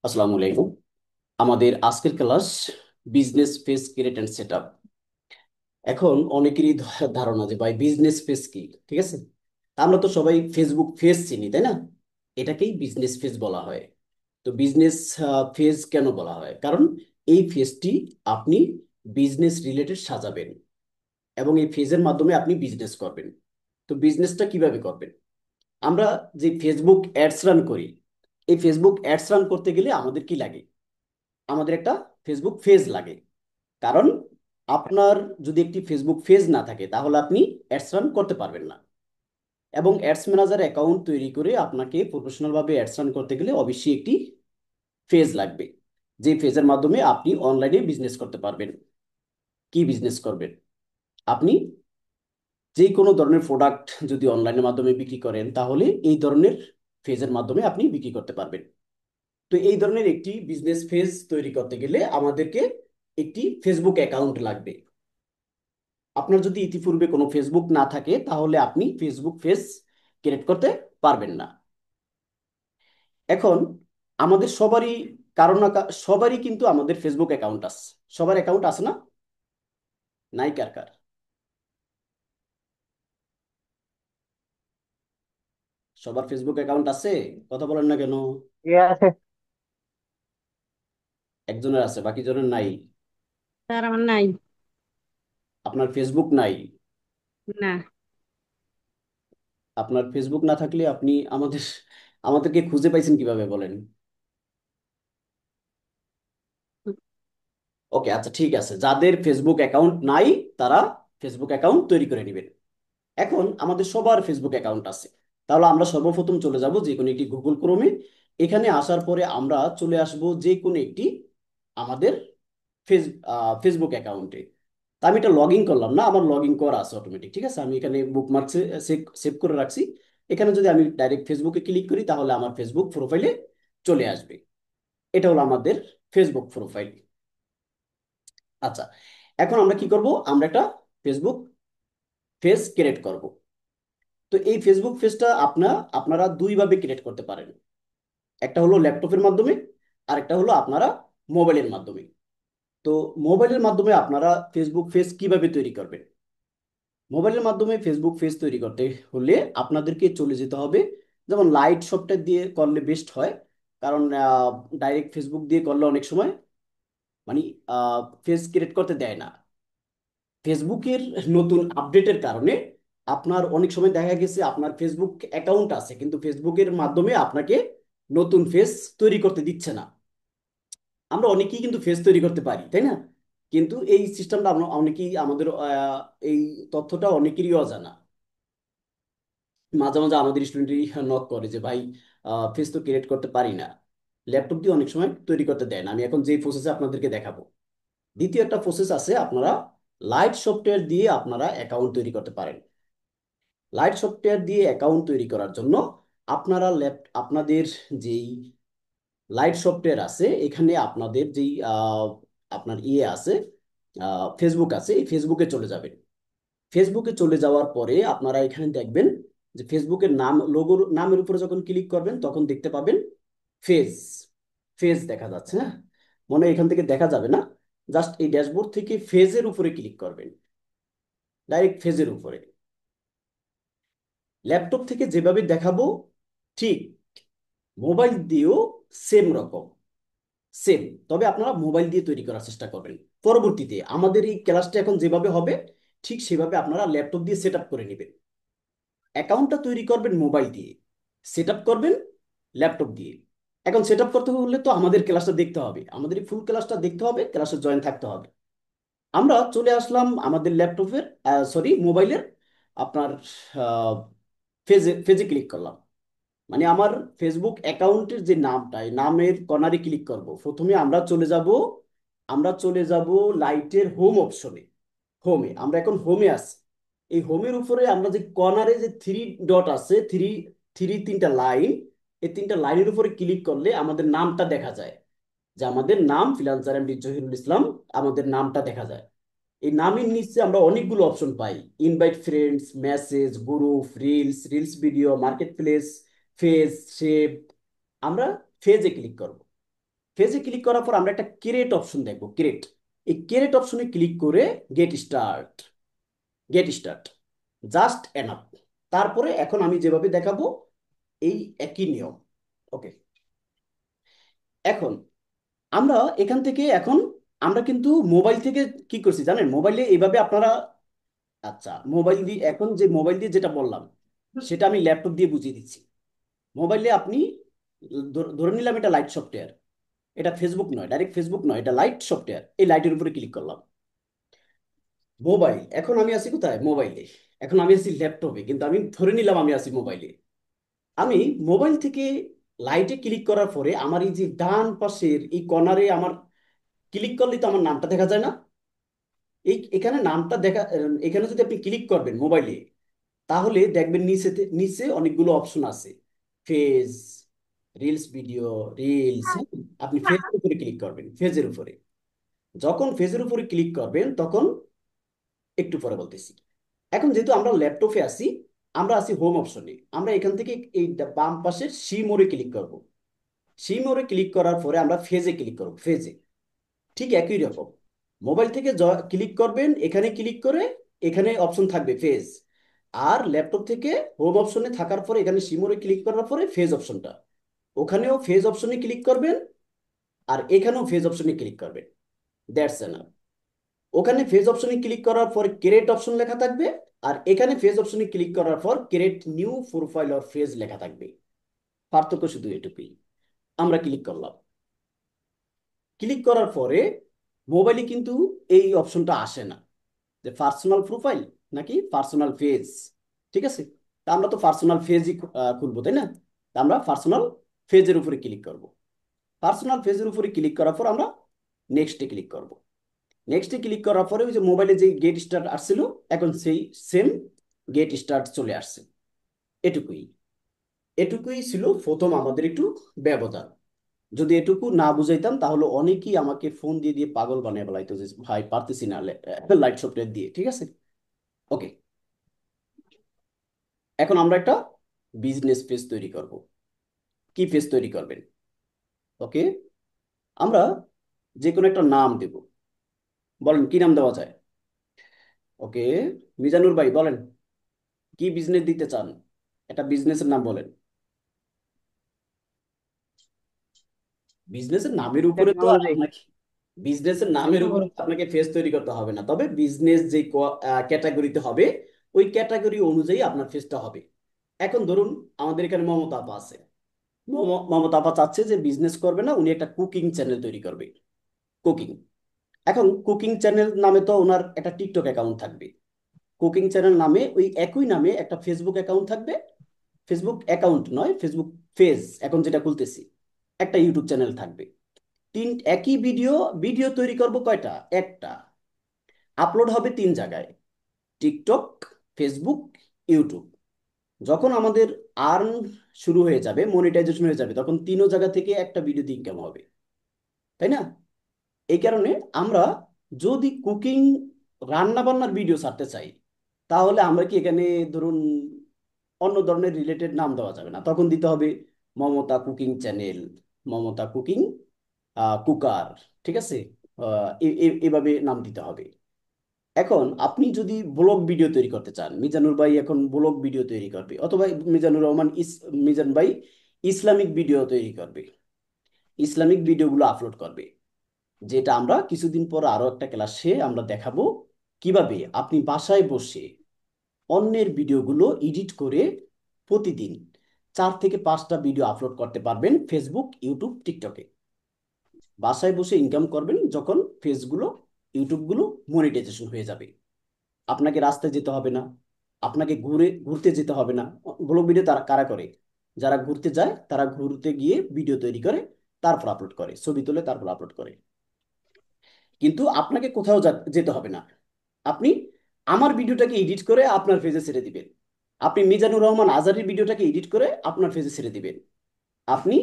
আসসালামু আলাইকুম। আমাদের আজকের class business face create and set up. এখন অনেকেরই ধারণা যে ভাই বিজনেস ফেস কি, ঠিক আছে? তা আমরা তো সবাই ফেসবুক ফেস চিনি, তাই না? এটাকেই বিজনেস ফেস বলা হয়। তো বিজনেস ফেজ কেন বলা হয়? কারণ এই ফেজটি আপনি বিজনেস রিলেটেড সাজাবেন এবং এই ফেজের মাধ্যমে আপনি বিজনেস করবেন। তো বিজনেসটা কিভাবে করবেন? আমরা যে ফেসবুক অ্যাডস রান করি, এই ফেসবুক অ্যাডস রান করতে গেলে আমাদের কি লাগে? আমাদের একটা ফেসবুক পেজ লাগে। কারণ আপনার যদি একটি ফেসবুক পেজ না থাকে তাহলে আপনি অ্যাডস রান করতে পারবেন না। এবং অ্যাডস ম্যানেজার অ্যাকাউন্ট তৈরি করে আপনাকে প্রফেশনাল ভাবে অ্যাডস রান করতে গেলে অবশ্যই একটি পেজ লাগবে, যে পেজের মাধ্যমে আপনি অনলাইনে বিজনেস করতে পারবেন। কি বিজনেস করবেন? আপনি যে কোনো ধরনের প্রোডাক্ট যদি অনলাইনের মাধ্যমে বিক্রি করেন তাহলে এই ধরনের পেজের মাধ্যমে আপনি বিক্রি করতে পারবেন। তো এই ধরনের একটি বিজনেস পেজ তৈরি করতে গেলে আমাদেরকে একটি ফেসবুক অ্যাকাউন্ট লাগবে। আপনার যদি ইতিপূর্বে কোনো ফেসবুক না থাকে তাহলে আপনি ফেসবুক পেজ ক্রিয়েট করতে পারবেন না। এখন আমাদের সবারই কারণ না সবারই কিন্তু আমাদের ফেসবুক অ্যাকাউন্ট আছে। সবার অ্যাকাউন্ট আছে না? নাই? কার কার সবার ফেসবুক অ্যাকাউন্ট আছে? কথা বলেন না কেন? ঠিক আছে। একজনের আছে, বাকি জনের নাই। স্যার আমার নাই। আপনার ফেসবুক নাই? না। আপনার ফেসবুক না থাকলে আপনি আমাদেরকে খুঁজে পাইছেন কিভাবে বলেন? ওকে, আচ্ছা ঠিক আছে, যাদের ফেসবুক অ্যাকাউন্ট নাই তারা ফেসবুক অ্যাকাউন্ট তৈরি করে নেবেন। এখন আমাদের সবার ফেসবুক অ্যাকাউন্ট আছে। তাহলে আমরা সর্বপ্রথম চলে যাব যে কোনো একটি গুগল ক্রোমে। এখানে আসার পরে আমরা চলে আসব যে কোনো একটি আমাদের ফেস ফেসবুক অ্যাকাউন্টে। তা আমি এটা লগ ইন করলাম না, আমার লগ ইন করা আছে অটোমেটিক, ঠিক আছে? আমি এখানে বুকমার্কসে সেভ করে রাখছি। এখানে যদি আমি ডাইরেক্ট ফেসবুকে ক্লিক করি তাহলে আমার ফেসবুক প্রোফাইলে চলে আসবে। এটা হলো আমাদের ফেসবুক প্রোফাইল। আচ্ছা, এখন আমরা কি করব? আমরা একটা ফেসবুক পেজ ক্রিয়েট করব। তো এই ফেসবুক পেজটা আপনারা দুইভাবে ক্রিয়েট করতে পারেন। একটা হলো ল্যাপটপের মাধ্যমে, আর একটা হলো আপনারা মোবাইলের মাধ্যমে। তো মোবাইলের মাধ্যমে আপনারা ফেসবুক পেজ কিভাবে তৈরি করবেন? মোবাইলের মাধ্যমে ফেসবুক পেজ তৈরি করতে হলে আপনাদেরকে চলে যেতে হবে, যেমন লাইট সফটওয়্যার দিয়ে করলে বেস্ট হয়। কারণ ডাইরেক্ট ফেসবুক দিয়ে করলে অনেক সময় মানে পেজ ক্রিয়েট করতে দেয় না। ফেসবুকের নতুন আপডেটের কারণে আপনার অনেক সময় দেখা গেছে আপনার ফেসবুক অ্যাকাউন্ট আছে কিন্তু ফেসবুকের মাধ্যমে আপনাকে নতুন ফেস তৈরি করতে দিচ্ছে না। আমরা অনেকেই কিন্তু ফেস তৈরি করতে পারি, তাই না? কিন্তু এই সিস্টেমটা আমরা অনেকেই আমাদের এই তথ্যটা অনেকেরই অজানা। মাঝে মাঝে আমাদের স্টুডেন্টই নক করে যে ভাই ফেস তো ক্রিয়েট করতে পারি না, ল্যাপটপ দিয়ে অনেক সময় তৈরি করতে দেয় না। আমি এখন যে প্রসেসে আপনাদেরকে দেখাবো। দ্বিতীয় একটা প্রসেস আছে, আপনারা লাইট সফটওয়্যার দিয়ে আপনারা অ্যাকাউন্ট তৈরি করতে পারেন। লাইট সফটওয়্যার দিয়ে অ্যাকাউন্ট তৈরি করার জন্য আপনারা আপনাদের যেই লাইট সফটওয়্যার আছে এখানে আপনাদের যেই আপনার ইয়ে আছে, ফেসবুক আছে, এই ফেসবুকে চলে যাবেন। ফেসবুকে চলে যাওয়ার পরে আপনারা এখানে দেখবেন যে ফেসবুকের নাম, লোগোর নামের উপরে যখন ক্লিক করবেন তখন দেখতে পাবেন ফেজ। ফেজ দেখা যাচ্ছে, হ্যাঁ? মনে হয় এখান থেকে দেখা যাবে না। জাস্ট এই ড্যাশবোর্ড থেকে ফেজের উপরে ক্লিক করবেন, ডাইরেক্ট ফেজের উপরে। ল্যাপটপ থেকে যেভাবে দেখাবো ঠিক মোবাইল দিয়েও সেম রকম, সেম। তবে আপনারা মোবাইল দিয়ে তৈরি করার চেষ্টা করবেন। পরবর্তীতে আমাদের এই ক্লাসটা এখন যেভাবে হবে ঠিক সেভাবে আপনারা ল্যাপটপ দিয়ে সেট আপ করে নেবেন। অ্যাকাউন্টটা তৈরি করবেন মোবাইল দিয়ে, সেট আপ করবেন ল্যাপটপ দিয়ে। এখন সেট আপ করতে হলে তো আমাদের ক্লাসটা দেখতে হবে, আমাদের ফুল ক্লাসটা দেখতে হবে, ক্লাসে জয়েন থাকতে হবে। আমরা চলে আসলাম আমাদের ল্যাপটপের, সরি মোবাইলের আপনার ফেজে ফেজে ক্লিক করলাম। মানে আমার ফেসবুক অ্যাকাউন্টের যে নামটা, এই নামের কর্নারে ক্লিক করব। প্রথমে আমরা চলে যাব লাইটের হোম অপশনে। হোমে আমরা এখন হোমে আছি। এই হোমের উপরে আমরা যে কর্নারে যে থ্রি ডট আছে, থ্রি থ্রি তিনটা লাইন, এই তিনটা লাইনের উপরে ক্লিক করলে আমাদের নামটা দেখা যায়। যে আমাদের নাম ফ্রিল্যান্সার এমডি জহিরুল ইসলাম, আমাদের নামটা দেখা যায়। এই নামের নিচে আমরা অনেকগুলো অপশন পাই। Invite friends, message, group, reels, reels video, market place, ফেজ, শেপ। আমরা ফেজে ক্লিক করব। ফেজে ক্লিক করার পর আমরা একটা ক্রিয়েট অপশন দেখবো, ক্রিয়েট। এই ক্রিয়েট অপশনে ক্লিক করে get start, get start, just enough. তারপরে এখন আমি যেভাবে দেখাবো এই একই নিয়ম। ওকে, এখন আমরা এখান থেকে এখন আমরা কিন্তু মোবাইল থেকে কি করছি জানেন, মোবাইলে এইভাবে আপনারা, আচ্ছা মোবাইল দিয়ে এখন যে মোবাইল দিয়ে যেটা বললাম সেটা আমি ল্যাপটপ দিয়ে বুঝিয়ে দিচ্ছি। মোবাইলে আপনি ধরে নিলাম এটা লাইট সফটওয়্যার, এটা ফেসবুক নয়, ডাইরেক্ট ফেসবুক নয়, এটা লাইট সফটওয়্যার। এই লাইটের উপরে ক্লিক করলাম। মোবাইল, এখন আমি আছি কোথায়, মোবাইলে। এখন আমি আছি ল্যাপটপে, কিন্তু আমি ধরে নিলাম আমি আছি মোবাইলে। আমি মোবাইল থেকে লাইটে ক্লিক করার পরে আমার এই যে ডান পাশের এই কর্নারে আমার ক্লিক করলে তো আমার নামটা দেখা যায় না। এই এখানে নামটা দেখা, এখানে যদি আপনি ক্লিক করবেন মোবাইলে, তাহলে দেখবেন নিচেতে, নিচে অনেকগুলো অপশন আছে। Phase, reels video, reels. আপনি ফেজের উপরে ক্লিক করবেন, ফেজের উপরে। যখন ফেজের উপরে ক্লিক করবেন তখন, একটু পরে বলতেছি। এখন যেহেতু আমরা ল্যাপটপে আছি, আমরা আছি হোম অপশনে। আমরা এখান থেকে এই বাম পাশের সি মোড়ে ক্লিক করব। সি মোড়ে ক্লিক করার পরে আমরা ফেজে ক্লিক করব, ফেজে। ঠিক একই রকম মোবাইল থেকে ক্লিক করবেন, এখানে ক্লিক করে এখানে অপশন থাকবে ফেজ। আর ল্যাপটপ থেকে হোম অপশনে থাকার পরে এখানে সি মোড়ে ক্লিক করার পরে ফেজ অপশনটা, ওখানেও ফেজ অপশনে ক্লিক করবেন, আর এখানেও ফেজ অপশনে ক্লিক করবেন। That's enough. ওখানে ফেজ অপশনে ক্লিক করার পর ক্রিয়েট অপশন লেখা থাকবে, আর এখানে ফেজ অপশনে ক্লিক করার পর create new profile or phase লেখা থাকবে। পার্থক্য শুধু এটুকুই। আমরা ক্লিক করলাম। ক্লিক করার পরে মোবাইলে কিন্তু এই অপশনটা আসে না, যে পার্সোনাল প্রোফাইল নাকি পার্সোনাল পেজ। ঠিক আছে, তা আমরা তো পার্সোনাল পেজই খুলবো, তাই না? তা আমরা পার্সোনাল পেজের উপরে ক্লিক করব। পার্সোনাল পেজের উপরে ক্লিক করার পর আমরা নেক্সটে ক্লিক করব। নেক্সটে ক্লিক করার পরে ওই যে মোবাইলে যে গেট স্টার্ট আসছিল, এখন সেই সেম গেট স্টার্ট চলে আসছে। এটুকুই, এটুকুই ছিল প্রথম আমাদের একটু ব্যবধান। যদি এটুকু না বুঝাইতাম তাহলে অনেকেই আমাকে ফোন দিয়ে দিয়ে পাগল বানিয়ে বলাইতো যে ভাই পারতেছি না লাইট সফটওয়্যার দিয়ে। ঠিক আছে, ওকে। এখন আমরা একটা বিজনেস পেজ তৈরি করব। কি পেজ তৈরি করবেন? ওকে, আমরা যে কোনো একটা নাম দেব। বলেন কি নাম দেওয়া যায়? ওকে, মিজানুর ভাই বলেন, কি বিজনেস দিতে চান? একটা বিজনেসের নাম বলেন। বিজনেসের নামের উপরে তো আর টেকনোলজি। আপনাকে, বিজনেসের নামের উপরে টেকনোলজি। আপনাকে ফেস তৈরি করতে হবে না, তবে বিজনেস যে ক্যাটাগরিতে হবে ওই ক্যাটাগরি অনুযায়ী আপনার ফেসটা হবে। এখন ধরুন আমাদের এখানে মমতা আপা আছে। মমতা আপা চাচ্ছে যে বিজনেস করবে না, উনি একটা কুকিং চ্যানেল তৈরি করবে, কুকিং। এখন কুকিং চ্যানেল নামে তো ওনার একটা টিকটক অ্যাকাউন্ট থাকবে। কুকিং চ্যানেল নামে ওই একই নামে একটা ফেসবুক অ্যাকাউন্ট থাকবে। ফেসবুক অ্যাকাউন্ট নয়, ফেসবুক পেজ এখন যেটা খুলতেছি। একটা ইউটিউব চ্যানেল থাকবে। একই ভিডিও, ভিডিও তৈরি করব কয়টা, একটা। আপলোড হবে তিন জায়গায়, টিকটক, ফেসবুক, ইউটিউব। যখন আমাদের আর্ন শুরু হয়ে যাবে, মনিটাইজেশন হয়ে যাবে, তখন তিনও জায়গা থেকে একটা ভিডিওতে ইনকাম হবে, তাই না? এই কারণে আমরা যদি কুকিং, রান্না বান্নার ভিডিও ছাড়তে চাই, তাহলে আমরা কি এখানে ধরুন অন্য ধরনের রিলেটেড নাম দেওয়া যাবে না, তখন দিতে হবে Mamata cooking channel, Mamata cooking cooker. ঠিক আছে, এভাবে নাম দিতে হবে। এখন আপনি যদি ব্লগ ভিডিও তৈরি করতে চান, মিজানুর ভাই এখন ব্লগ ভিডিও তৈরি করবে, অথবা মিজানুর রহমান মিজান ভাই ইসলামিক ভিডিও তৈরি করবে, ইসলামিক ভিডিওগুলো আপলোড করবে। যেটা আমরা কিছুদিন পর আরো একটা ক্লাসে আমরা দেখাবো কিভাবে আপনি বাসায় বসে অন্যের ভিডিওগুলো এডিট করে প্রতিদিন 4 থেকে 5টা ভিডিও আপলোড করতে পারবেন ফেসবুক, ইউটিউব, টিকটকে। বাসায় বসে ইনকাম করবেন যখন পেজগুলো, ইউটিউবগুলো মনিটাইজেশন হয়ে যাবে। আপনাকে রাস্তায় যেতে হবে না, আপনাকে ঘুরতে যেতে হবে না। ব্লগ ভিডিও তারা কারা করে? যারা ঘুরতে যায় তারা ঘুরতে গিয়ে ভিডিও তৈরি করে, তারপর আপলোড করে, ছবি তুলে তারপর আপলোড করে। কিন্তু আপনাকে কোথাও যেতে হবে না। আপনি আমার ভিডিওটাকে এডিট করে আপনার পেজে ছেড়ে দিবেন। আপনি মিজানুর রহমান আজারির ভিডিওটাকে এডিট করে আপনার পেজে ছেড়ে দিবেন। আপনি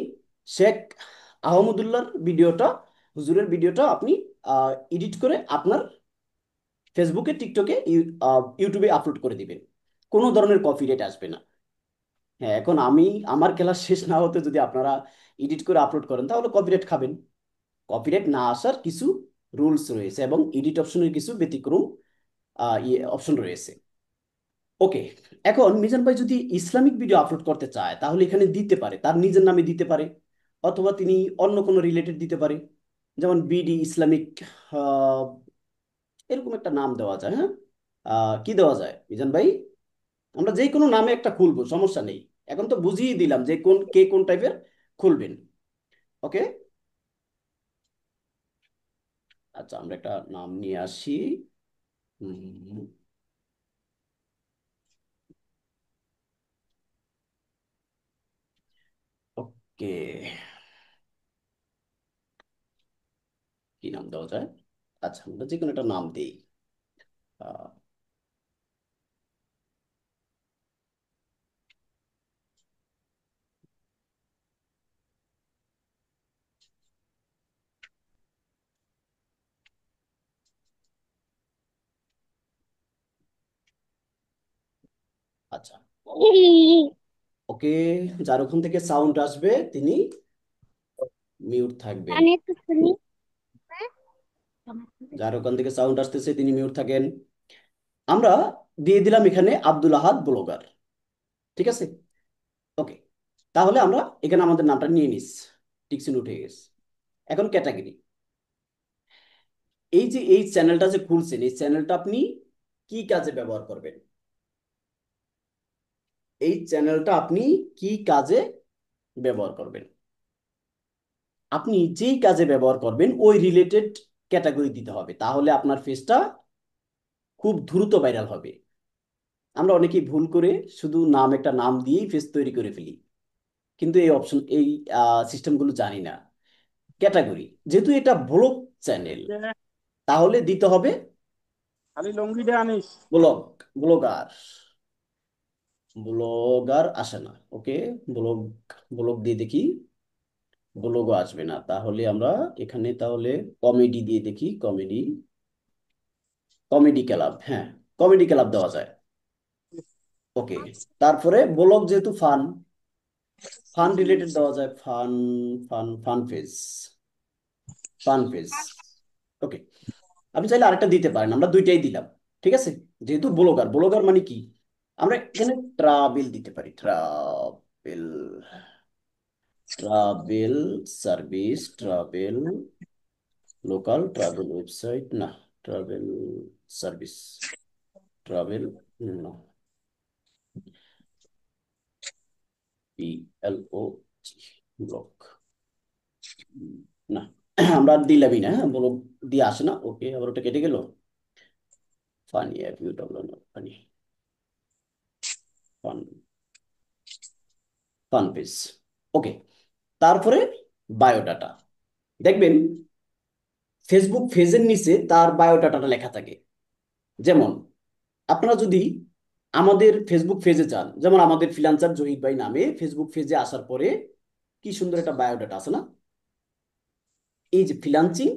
শেখ আহমদুল্লাহর ভিডিওটা, হুজুরের ভিডিওটা আপনি এডিট করে আপনার ফেসবুকে, টিকটকে, ইউটিউবে আপলোড করে দিবেন। কোনো ধরনের কপিরাইট আসবে না। হ্যাঁ, এখন আমি, আমার ক্লাস শেষ না হতে যদি আপনারা এডিট করে আপলোড করেন তাহলে কপিরাইট খাবেন। কপিরাইট না আসার কিছু রুলস রয়েছে এবং এডিট অপশনের কিছু ব্যতিক্রম অপশন রয়েছে। ওকে, এখন মিজান ভাই যদি ইসলামিক ভিডিও আপলোড করতে চায় তাহলে এখানে দিতে পারে, তার নিজের নামে দিতে পারে, অথবা তিনি অন্য কোনো রিলেটেড দিতে পারে, যেমন বিডি ইসলামিক, আহ, এরকম একটা নাম দেওয়া যায়। হ্যাঁ, কি দেওয়া যায় মিজান ভাই? আমরা যে কোনো নামে একটা খুলবো, সমস্যা নেই। এখন তো বুঝিয়ে দিলাম যে কে কোন টাইপের খুলবেন। ওকে, আচ্ছা আমরা একটা নাম নিয়ে আসি। হুম, ওকে, কি নাম দেওয়া যায়? আচ্ছা আমরা যে কোনো একটা নাম দিই। আহ, আচ্ছা, ওকে, যার ওখান থেকে সাউন্ড আসবে তিনি মিউট থাকবেন। কানে তো শুনি। যার ওখান থেকে সাউন্ড আসতেছে তিনি মিউট থাকেন। আমরা দিয়ে দিলাম এখানে আব্দুল আহাদ ব্লগার। ঠিক আছে, ওকে। তাহলে আমরা এখানে আমাদের নামটা নিয়ে নিস, টিকসিন উঠে গেছে। এখন ক্যাটাগরি, এই যে এই চ্যানেলটা যে খুলছেন, এই চ্যানেলটা আপনি কি কাজে ব্যবহার করবেন? এই চ্যানেলটা আপনি কি কাজে ব্যবহার করবেন? আপনি যেই কাজে ব্যবহার করবেন ওই রিলেটেড ক্যাটাগরি দিতে হবে, তাহলে আপনার ফেসটা খুব দ্রুত ভাইরাল হবে। আমরা অনেকেই ভুল করে শুধু একটা নাম দিয়েই ফেস তৈরি করে ফেলি, কিন্তু এই অপশন, এই সিস্টেমগুলো জানি না। ক্যাটাগরি, যেহেতু এটা ব্লগ চ্যানেল, তাহলে দিতে হবে খালি লঙ্গিটা আনিস। Blog, blogger. ব্লগার আসে না, ওকে। ব্লগ, ব্লগ দিয়ে দেখি, ব্লগও আসবে না, তাহলে আমরা এখানে তাহলে কমেডি দিয়ে দেখি, কমেডি, কমেডি ক্লাব, হ্যাঁ, কমেডি ক্লাব দেওয়া যায়। ওকে, তারপরে ব্লগ যেহেতু ফান, ফান রিলেটেড দেওয়া যায়, fun, fun page, fun page. Okay, আপনি চাইলে আরেকটা দিতে পারেন, আমরা দুইটাই দিলাম। ঠিক আছে, যেহেতু ব্লগার, ব্লগার মানে কি, আমরা এখানে ট্রাভেল দিতে পারি, travel, travel service, travel, local travel website না, ট্রাভেল সার্ভিস, ট্রাভেল, না, PLO, ব্লক, না, আমরা আর দিলামই না, হ্যাঁ, ব্লক দিয়ে আসে না। ওকে, আবার ওটা কেটে গেল। Funny, funny, fun, fun page. Okay, তারপরে বায়োডাটা, দেখবেন ফেসবুক পেজের নিচে তার বায়োডাটাটা লেখা থাকে। যেমন আপনারা যদি আমাদের ফেসবুক পেজে যান, যেমন আমাদের ফ্রিল্যান্সার জহির ভাই নামে ফেসবুক পেজে আসার পরে কি সুন্দর একটা বায়োডাটা আছে না? এই যে ফ্রিল্যান্সিং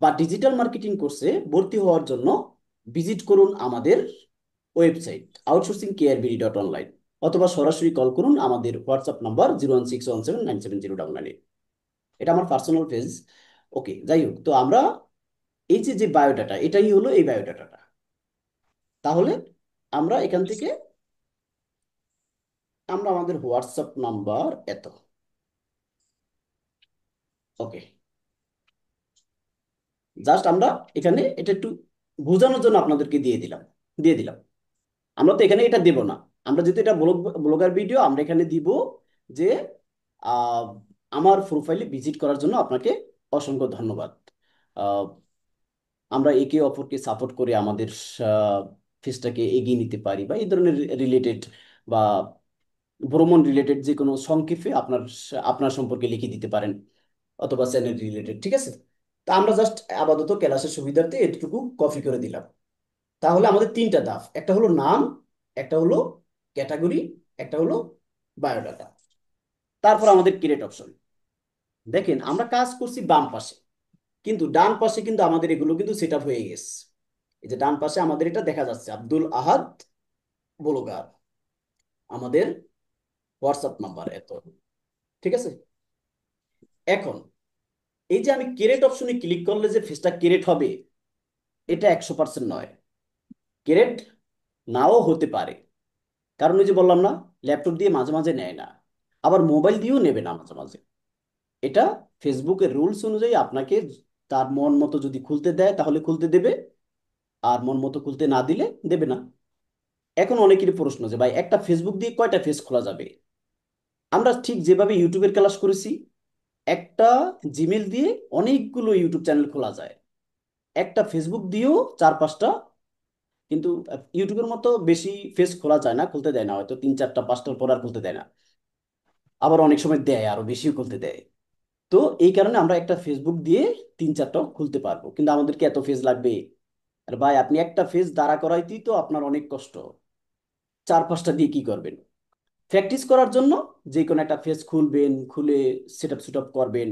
বা ডিজিটাল মার্কেটিং কোর্সে ভর্তি হওয়ার জন্য ভিজিট করুন আমাদের ওয়েবসাইট outsourcingkrbd.online, অথবা সরাসরি কল করুন আমাদের হোয়াটসঅ্যাপ নাম্বার 01617970978। এটা আমার পার্সোনাল পেজ। ওকে, যাই হোক, তো আমরা এই যে যে বায়োডাটা, এটাই হলো এই বায়োডাটাটা। তাহলে আমরা এখান থেকে আমরা আমাদের হোয়াটসঅ্যাপ নাম্বার এত, ওকে, জাস্ট আমরা এখানে এটা একটু বোঝানোর জন্য আপনাদেরকে দিয়ে দিলাম। আমরা তো এখানে এটা দেব না, আমরা যেহেতু এটা ব্লগার ভিডিও, আমরা এখানে দিব যে আহ, আমার প্রোফাইলে ভিজিট করার জন্য আপনাকে অসংখ্য ধন্যবাদ। আহ, আমরা একে অপরকে সাপোর্ট করে আমাদের ফেসটাকে এগিয়ে নিতে পারি, বা এই ধরনের রিলেটেড বা ভ্রমণ রিলেটেড যে কোনো সংক্ষেপে আপনার আপনার সম্পর্কে লিখে দিতে পারেন, অথবা চ্যানেল রিলেটেড। ঠিক আছে, তা আমরা জাস্ট আপাতত ক্লাসের সুবিধার্থে এটুকু কপি করে দিলাম। তাহলে আমাদের তিনটা ধাপ, একটা হলো নাম, একটা হলো ক্যাটাগরি, একটা হলো বায়োডাটা। তারপর আমাদের ক্রিয়েট অপশন। দেখেন আমরা কাজ করছি বাম পাশে, কিন্তু ডান পাশে কিন্তু আমাদের এগুলো কিন্তু সেট আপ হয়ে গেছে। এই যে ডান পাশে আমাদের এটা দেখা যাচ্ছে, আব্দুল আহাদ ব্লগার, আমাদের হোয়াটসঅ্যাপ নাম্বার এত। ঠিক আছে, এখন এই যে আমি ক্রিয়েট অপশনে ক্লিক করলে যে ফেসটা ক্রিয়েট হবে, এটা 100% নয়। ক্রিয়েট নাও হতে পারে, কারণ ওই যে বললাম না, ল্যাপটপ দিয়ে মাঝে মাঝে নেয় না, আবার মোবাইল দিয়েও নেবে না মাঝে মাঝে। এটা ফেসবুকের রুলস অনুযায়ী আপনাকে তার মন মতো যদি খুলতে দেয় তাহলে খুলতে দেবে, আর মন মতো খুলতে না দিলে দেবে না। এখন অনেকেরই প্রশ্ন যে ভাই, একটা ফেসবুক দিয়ে কয়টা ফেস খোলা যাবে? আমরা ঠিক যেভাবে ইউটিউবের ক্লাস করেছি, একটা জিমেল দিয়ে অনেকগুলো ইউটিউব চ্যানেল খোলা যায়, একটা ফেসবুক দিয়েও 4-5টা। কিন্তু ইউটিউবের মতো বেশি ফেস খোলা যায় না, খুলতে দেয় না, হয়তো 3-4টা 5টার পর আর খুলতে দেয় না। আবার অনেক সময় দেয়, আরো বেশিও খুলতে দেয়। তো এই কারণে আমরা একটা ফেসবুক দিয়ে 3-4টাও খুলতে পারবো, কিন্তু আমাদেরকে এত ফেজ লাগবে? আর ভাই, আপনি একটা ফেজ দাঁড়া করাইতেই তো আপনার অনেক কষ্ট, 4-5টা দিয়ে কি করবেন? প্র্যাকটিস করার জন্য যে কোনো একটা ফেজ খুলবেন, খুলে সেট আপ করবেন।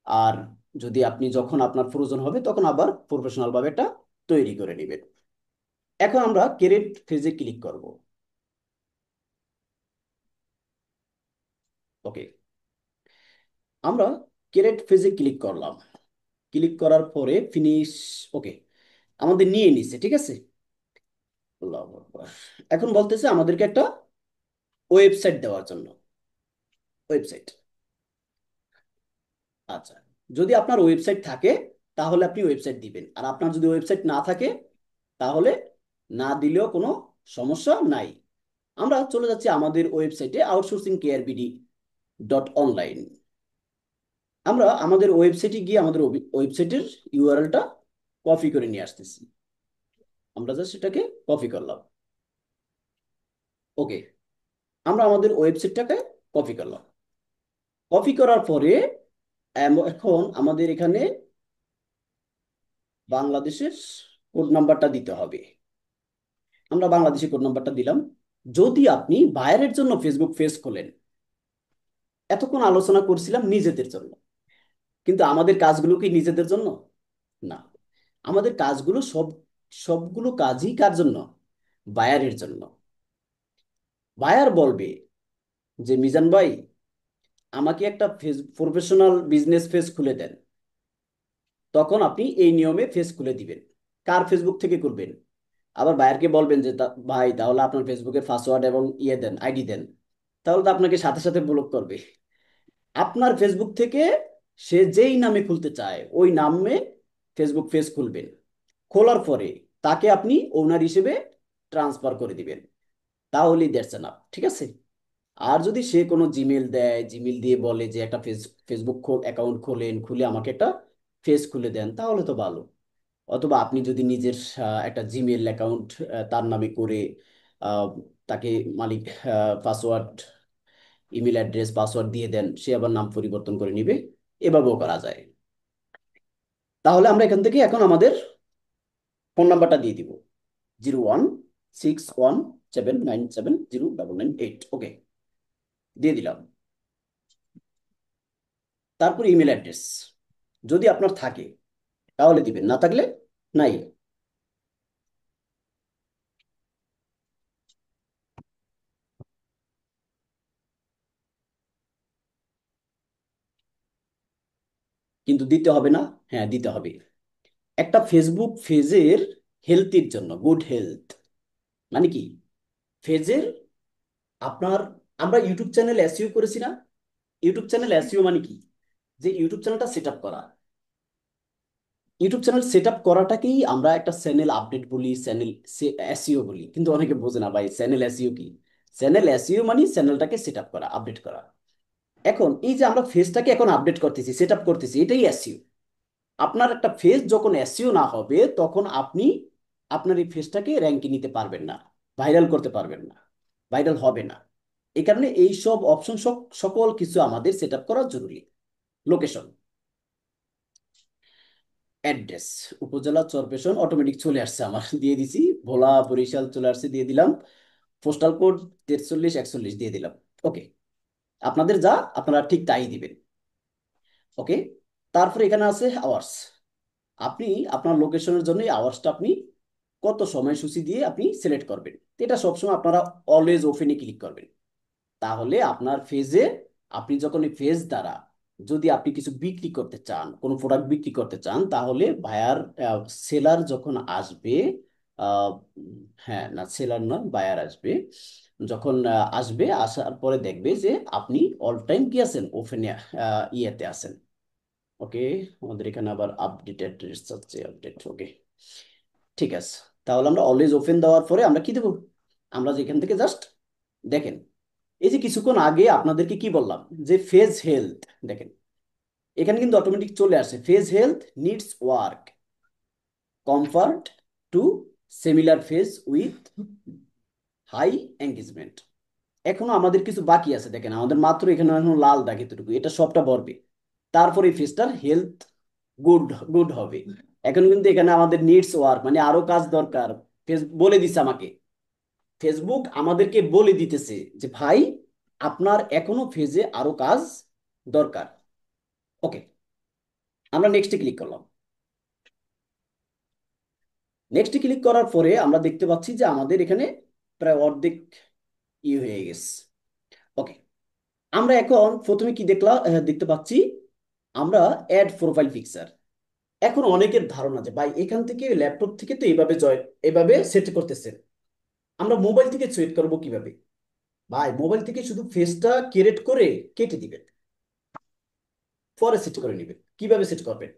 আর যদি আপনি যখন আপনার প্রয়োজন হবে তখন আবার প্রফেশনাল ভাবে এটা তৈরি করে নেবেন। এখন আমরা ক্রিয়েট ফেজে ক্লিক করব। ওকে, আমরা ক্রিয়েট ফেজে ক্লিক করলাম। ক্লিক করার পরে ফিনিশ। ওকে, আমাদের নিয়ে নিছে, ঠিক আছে। আল্লাহু আকবার। এখন বলতেছে আমাদেরকে একটা ওয়েবসাইট দেওয়ার জন্য। ওয়েবসাইট, আচ্ছা। যদি আপনার ওয়েবসাইট থাকে তাহলে আপনি ওয়েবসাইট দিবেন, আর আপনার যদি ওয়েবসাইট না থাকে তাহলে না দিলেও কোনো সমস্যা নাই। আমরা চলে যাচ্ছি আমাদের ওয়েবসাইটে, outsourcingkrBD.online। আমরা আমাদের ওয়েবসাইটে গিয়ে আমাদের ওয়েবসাইটের ইউআরএলটা কপি করে নিয়ে আসতেছি। আমরা জাস্ট সেটাকে কপি করলাম। ওকে, আমরা আমাদের ওয়েবসাইটটাকে কপি করলাম। কপি করার পরে এখন আমাদের এখানে বাংলাদেশের কোড নাম্বারটা দিতে হবে। আমরা বাংলাদেশি কোড নাম্বারটা দিলাম। যদি আপনি বাইরের জন্য ফেসবুক পেজ খোলেন, এতক্ষণ আলোচনা করছিলাম নিজেদের জন্য, কিন্তু আমাদের কাজগুলো কি নিজেদের জন্য? না, আমাদের কাজগুলো সবগুলো কাজই কার জন্য? বায়ারের জন্য। বায়ার বলবে যে মিজান ভাই, আমাকে একটা প্রফেশনাল বিজনেস পেজ খুলে দেন। তখন আপনি এই নিয়মে পেজ খুলে দিবেন। কার ফেসবুক থেকে করবেন? আবার বায়ারকে বলবেন যে ভাই, তাহলে আপনার ফেসবুকের পাসওয়ার্ড এবং ইয়ে দেন, আইডি দেন। তাহলে তো আপনাকে সাথে সাথে ব্লক করবে। আপনার ফেসবুক থেকে সে যেই নামে খুলতে চায় ওই নামে ফেসবুক পেজ খুলবেন। খোলার পরে তাকে আপনি ওনার হিসেবে ট্রান্সফার করে দিবেন। তাহলেই দ্যাটস এনাফ, ঠিক আছে। আর যদি সে কোনো জিমেল দেয়, জিমেল দিয়ে বলে যে একটা ফেসবুক অ্যাকাউন্ট খোলেন, খুলে আমাকে একটা পেজ খুলে দেন, তাহলে তো ভালো। অথবা আপনি যদি নিজের একটা জিমেল অ্যাকাউন্ট তার নামে করে আহ, তাকে মালিক পাসওয়ার্ড, ইমেল অ্যাড্রেস, পাসওয়ার্ড দিয়ে দেন, সে আবার নাম পরিবর্তন করে নিবে। এভাবেও করা যায়। তাহলে আমরা এখান থেকে এখন আমাদের ফোন নাম্বারটা দিয়ে দিব, 016179709988। ওকে, দিয়ে দিলাম। তারপর ইমেল অ্যাড্রেস যদি আপনার থাকে তাহলে দিবেন, না থাকলে নাই। কিন্তু দিতে হবে না? হ্যাঁ, দিতে হবে। একটা ফেসবুক পেজের হেলথের জন্য, গুড হেলথ মানে কি? পেজের আপনার, আমরা ইউটিউব চ্যানেল এসইও করেছি না? ইউটিউব চ্যানেল এসইও মানে কি? যে ইউটিউব চ্যানেলটা সেট আপ করা। ইউটিউব চ্যানেল সেট আপ করাটাকেই আমরা একটা চ্যানেল আপডেট বলি, চ্যানেল এসইও বলি, কিন্তু অনেকে বোঝে না ভাই চ্যানেল এসইও কি। চ্যানেল এসইও মানে চ্যানেলটাকে সেট আপ করা, আপডেট করা। এখন এই যে আমরা ফেজটাকে এখন আপডেট করতেছি, সেট আপ করতেছি, এটাই এসইও। আপনার একটা ফেজ যখন এসইও না হবে তখন আপনি আপনার এই ফেজটাকে র্যাঙ্কে নিতে পারবেন না, ভাইরাল করতে পারবেন না, ভাইরাল হবে না। এই কারণে এই সব অপশন সকল কিছু আমাদের সেট আপ করা জরুরি। লোকেশন, অ্যাড্রেস, উপজেলা চরপেশন অটোমেটিক চলে আসছে আমার, দিয়ে দিছি। ভোলা বরিশাল চলে আসছে, দিয়ে দিলাম। পোস্টাল কোড 4341 দিয়ে দিলাম। ওকে, আপনাদের যা আপনারা ঠিক তাই দিবেন। ওকে, তারপরে এখানে আছে আওয়ার্স। আপনি আপনার লোকেশনের জন্য আওয়ার্সটা আপনি কত সময়সূচি দিয়ে আপনি সিলেক্ট করবেন। এটা সবসময় আপনারা অলওয়েজ ওপেনে ক্লিক করবেন। তাহলে আপনার ফেজে, আপনি যখন এই ফেজ দ্বারা যদি আপনি কিছু বিক্রি করতে চান, কোনো প্রোডাক্ট বিক্রি করতে চান, তাহলে বায়ার, সেলার যখন আসবে, আহ, হ্যাঁ না, সেলার নয়, বায়ার আসবে। যখন আসবে, আসার পরে দেখবে যে আপনি অল টাইম কি আছেন, ওপেন ইয়েতে আছেন। ওকে, আমাদের এখানে আবার আপডেটেড চাচ্ছে, আপডেট, ওকে, ঠিক আছে। তাহলে আমরা অলওয়েজ ওপেন দেওয়ার পরে আমরা কি দেবো, আমরা যেখান থেকে জাস্ট দেখেন, এই যে কিছুক্ষণ আগে আপনাদেরকে কি বললাম, যে ফেজ হেলথ, দেখেন এখানে কিন্তু অটোমেটিক চলে আসে, phase health needs work, comfort to similar phase with high engagement. এখনো আমাদের কিছু বাকি আছে, দেখেন আমাদের মাত্র এখানে এখনো লাল দাগ এতটুকু, এটা সবটা ভরবে, তারপরে ফেজটার হেলথ গুড, গুড হবে। এখন কিন্তু এখানে আমাদের নিডস ওয়ার্ক মানে আরো কাজ দরকার। ফেস বলে দিছে আমাকে, ফেসবুক আমাদেরকে বলে দিতেছে যে ভাই, আপনার এখনো ফেজে আরো কাজ দরকার। ওকে, আমরা নেক্সটে ক্লিক করলাম। নেক্সটে ক্লিক করার পরে আমরা দেখতে পাচ্ছি যে আমাদের এখানে প্রায় অর্ধেক হয়ে গেছে। ওকে, আমরা এখন প্রথমে কি দেখলাম, দেখতে পাচ্ছি আমরা অ্যাড প্রোফাইল পিকচার। এখন অনেকের ধারণা যে ভাই এখান থেকে ল্যাপটপ থেকে তো এইভাবে এভাবে সেট করতেছেন, আমরা মোবাইল থেকে সেট করব কিভাবে? ভাই মোবাইল থেকে শুধু ফেসটা ক্রিয়েট করে কেটে দিবেন, পরে সেট করে নেবেন। কিভাবে সেট করবেন?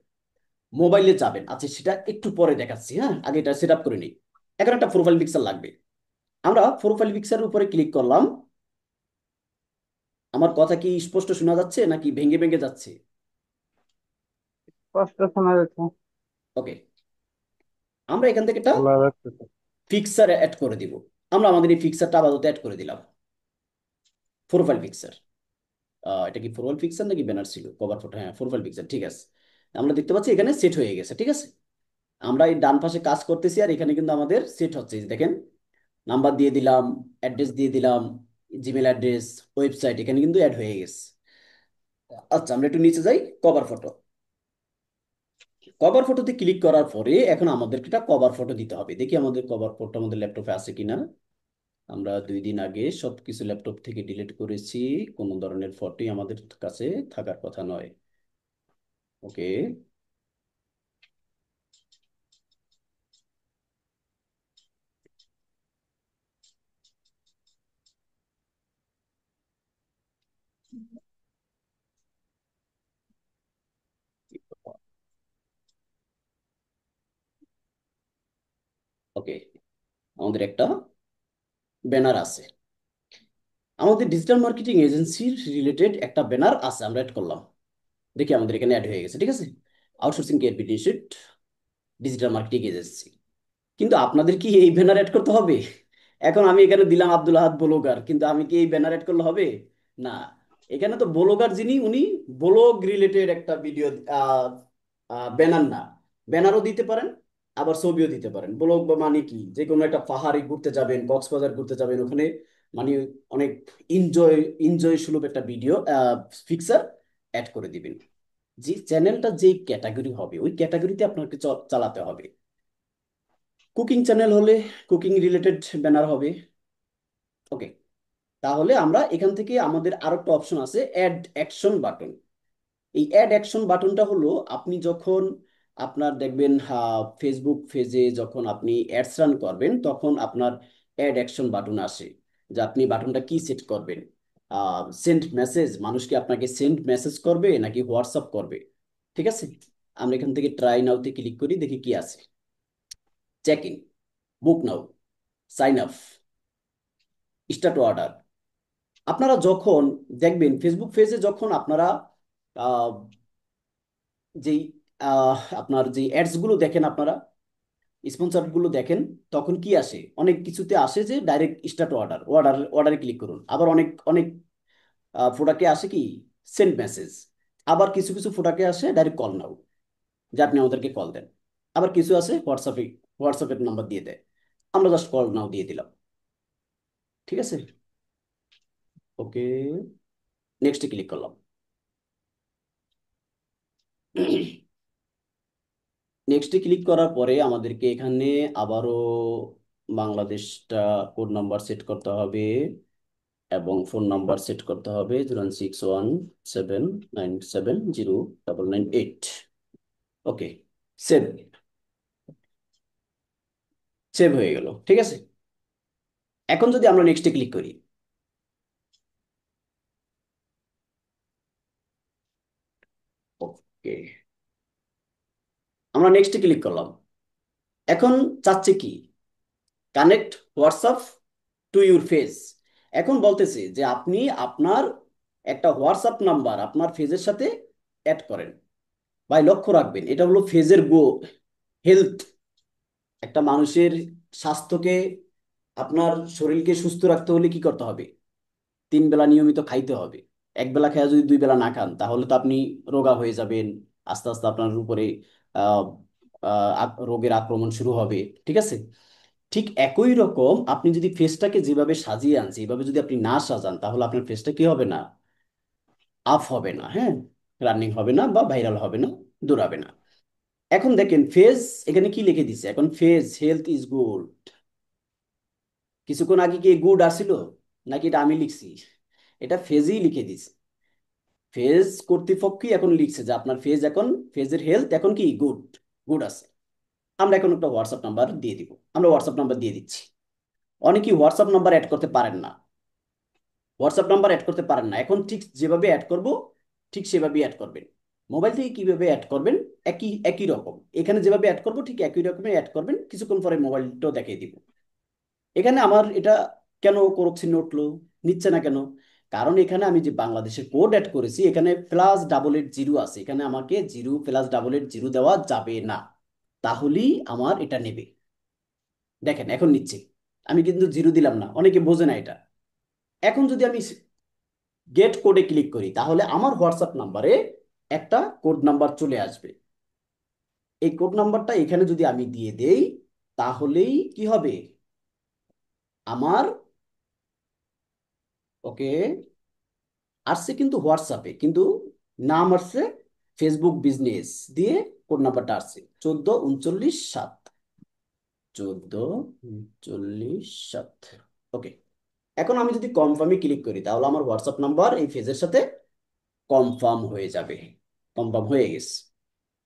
মোবাইলে যাবেন, আচ্ছা সেটা একটু পরে দেখাচ্ছি, হ্যাঁ আগে এটা সেট আপ করে নিই। এখন একটা প্রোফাইল পিকচার লাগবে, আমরা প্রোফাইল পিকচারের উপরে ক্লিক করলাম। আমার কথা কি স্পষ্ট শোনা যাচ্ছে নাকি ভেঙে ভেঙে যাচ্ছে? স্পষ্ট শোনা যাচ্ছে। ওকে, আমরা এখান থেকে একটা ভালো যাচ্ছে তো। পিকচার অ্যাড করে দিব। আমরা আমাদের এই পিকচারটা আপাতত অ্যাড করে দিলাম, প্রোফাইল পিকচার। এটা কি প্রোফাইল পিকচার নাকি ব্যানার ছিল, কভার ফটো, হ্যাঁ প্রোফাইল পিকচার, ঠিক আছে। আমরা দেখতে পাচ্ছি এখানে সেট হয়ে গেছে, ঠিক আছে। আমরা এই ডান পাশে কাজ করতেছি আর এখানে কিন্তু আমাদের সেট হচ্ছে, এই যে দেখেন, নাম্বার দিয়ে দিলাম, অ্যাড্রেস দিয়ে দিলাম, জিমেল অ্যাড্রেস, ওয়েবসাইট এখানে কিন্তু অ্যাড হয়ে গেছে। আচ্ছা আমরা একটু নিচে যাই, কভার ফটো। কভার ফটোতে ক্লিক করার পরে এখন আমাদেরকে একটা কভার ফটো দিতে হবে, দেখি আমাদের কভার ফটো আমাদের ল্যাপটপে আছে কিনা। আমরা 2 দিন আগে সবকিছু ল্যাপটপ থেকে ডিলিট করেছি, কোনো ধরনের ফটোই আমাদের কাছে থাকার কথা নয়। ওকে, ওকে, আমাদের একটা ব্যানার আছে, আমাদের ডিজিটাল মার্কেটিং এজেন্সির রিলেটেড একটা ব্যানার আছে, আমরা অ্যাড করলাম। দেখি আমাদের এখানে অ্যাড হয়ে গেছে, ঠিক আছে। আউটসোর্সিং কেয়ারবিটি ডিজিটাল মার্কেটিং এজেন্সি। কিন্তু আপনাদের কি এই ব্যানার অ্যাড করতে হবে? এখন আমি এখানে দিলাম আব্দুল আহাদ ব্লগার, কিন্তু আমি কি এই ব্যানার অ্যাড করলে হবে? না, এখানে তো ব্লগার যিনি উনি ব্লগ রিলেটেড একটা ভিডিও, ব্যানার না, ব্যানারও দিতে পারেন, আবার ছবিও দিতে পারেন। ব্লগ বা মানে কি, যে কোনো একটা পাহাড়ে ঘুরতে যাবেন, কক্সবাজার ঘুরতে যাবেন, ওখানে মানে অনেক এনজয় এনজয় সুলভ একটা ভিডিও পিকচার অ্যাড করে দিবেন। যে চ্যানেলটা যে ক্যাটাগরি হবে ওই ক্যাটাগরিতে আপনাকে চালাতে হবে। কুকিং চ্যানেল হলে কুকিং রিলেটেড ব্যানার হবে। ওকে, তাহলে আমরা এখান থেকে আমাদের আরো একটা অপশন আছে, অ্যাড অ্যাকশন বাটন। এই অ্যাড অ্যাকশন বাটনটা হলো আপনি যখন আপনার দেখবেন ফেসবুক পেজে যখন আপনি অ্যাডস রান করবেন তখন আপনার অ্যাড অ্যাকশন বাটন আসে, যে আপনি বাটনটা কি সেট করবেন। সেন্ড মেসেজ, মানুষ কি আপনাকে সেন্ড মেসেজ করবে নাকি হোয়াটসঅ্যাপ করবে, ঠিক আছে। আমরা এখান থেকে ট্রাই নাওতে ক্লিক করি, দেখি কি আছে। Check in, book now, sign up, start order. আপনারা যখন দেখবেন ফেসবুক পেজে যখন আপনারা আহ, যেই আপনার যে অ্যাডস গুলো দেখেন, আপনারা স্পন্সর গুলো দেখেন, তখন কি আসে, অনেক কিছুতে আসে যে ডাইরেক্ট স্টার্ট অর্ডার, অর্ডারে ক্লিক করুন। আবার অনেক অনেক প্রোডাক্টে আসে কি, সেন্ড মেসেজ। আবার কিছু কিছু প্রোডাক্টে আসে ডাইরেক্ট কল নাও, যে আপনি আমাদেরকে কল দেন। আবার কিছু আছে হোয়াটসঅ্যাপের নাম্বার দিয়ে দেয়, আমরা জাস্ট কল নাও দিয়ে দিলাম, ঠিক আছে। ওকে, নেক্সটে ক্লিক করলাম। নেক্সটে ক্লিক করার পরে আমাদেরকে এখানে আবারও বাংলাদেশটা কোড নাম্বার সেট করতে হবে, এবং ফোন নাম্বার সেট করতে হবে 06179709998। ওকে, সেভ। সেভ হয়ে গেল, ঠিক আছে। এখন যদি আমরা নেক্সটে ক্লিক করি, ওকে, আমরা নেক্সটে ক্লিক করলাম। এখন চাচ্ছে কি, connect WhatsApp to your face. এখন বলতেছে যে আপনি আপনার একটা হোয়াটসঅ্যাপ নাম্বার আপনার ফেজের সাথে অ্যাড করেন। ভাই লক্ষ্য রাখবেন, এটা হলো ফেজের হেলথ। একটা মানুষের স্বাস্থ্যকে, আপনার শরীরকে সুস্থ রাখতে হলে কি করতে হবে? 3 বেলা নিয়মিত খাইতে হবে। এক বেলা খেয়ে যদি 2 বেলা না খান, তাহলে তো আপনি রোগা হয়ে যাবেন। আস্তে আস্তে আপনার উপরে আহ রোগের আক্রমণ শুরু হবে, ঠিক আছে। ঠিক একই রকম আপনি যদি ফেসটাকে যেভাবে সাজিয়ে আনছে, এইভাবে যদি আপনি না সাজান, তাহলে আপনার ফেসটা কি হবে না, আপ হবে না, হ্যাঁ, রানিং হবে না বা ভাইরাল হবে না, দৌড়াবে না। এখন দেখেন ফেজ এখানে কি লিখে দিছে, এখন ফেজ হেলথ ইজ গুড। কিছুক্ষণ আগে কি গুড আসছিল, নাকি এটা আমি লিখছি? এটা ফেজই লিখে দিছে। ফেজ কর্তৃপক্ষই এখন লিখছে যে আপনার ফেজ এখন, ফেজের হেলথ এখন কি গুড, গুড আছে। আমরা এখন একটা হোয়াটসঅ্যাপ নাম্বার দিয়ে দিব, আমরা হোয়াটসঅ্যাপ নাম্বার দিয়ে দিচ্ছি। অনেকেই হোয়াটসঅ্যাপ নাম্বার অ্যাড করতে পারেন না। হোয়াটসঅ্যাপ নাম্বার অ্যাড করতে পারেন না, এখন ঠিক যেভাবে অ্যাড করব ঠিক সেভাবেই অ্যাড করবেন। মোবাইল থেকে কিভাবে অ্যাড করবেন, একই একই রকম এখানে যেভাবে অ্যাড করব ঠিক একই রকমের অ্যাড করবেন। কিছুক্ষণ পরে মোবাইলটাও দেখিয়ে দিব। এখানে আমার এটা কেন করক চিহ্ন উঠলো, নিচ্ছে না কেন? কারণ এখানে আমি যে বাংলাদেশের কোড অ্যাড করেছি, এখানে +880 আছে, এখানে আমাকে 0+880 দেওয়া যাবে না। তাহলেই আমার এটা নেবে। দেখেন এখন নিচ্ছে। আমি কিন্তু 0 দিলাম না, অনেকে বোঝে না এটা। এখন যদি আমি গেট কোডে ক্লিক করি, তাহলে আমার হোয়াটসঅ্যাপ নাম্বারে একটা কোড নাম্বার চলে আসবে। এই কোড নাম্বারটা এখানে যদি আমি দিয়ে দেই, তাহলেই কি হবে, আমার, ওকে, আসছে কিন্তু হোয়াটসঅ্যাপে, কিন্তু নাম আসছে ফেসবুক বিজনেস দিয়ে। কোড নাম্বারটা আসছে 14 39 7। 14 39 7। ওকে, এখন আমি যদি কনফার্মে ক্লিক করি, তাহলে আমার হোয়াটসঅ্যাপ নাম্বার এই ফেজের সাথে কনফার্ম হয়ে যাবে। কনফার্ম হয়ে গেছে।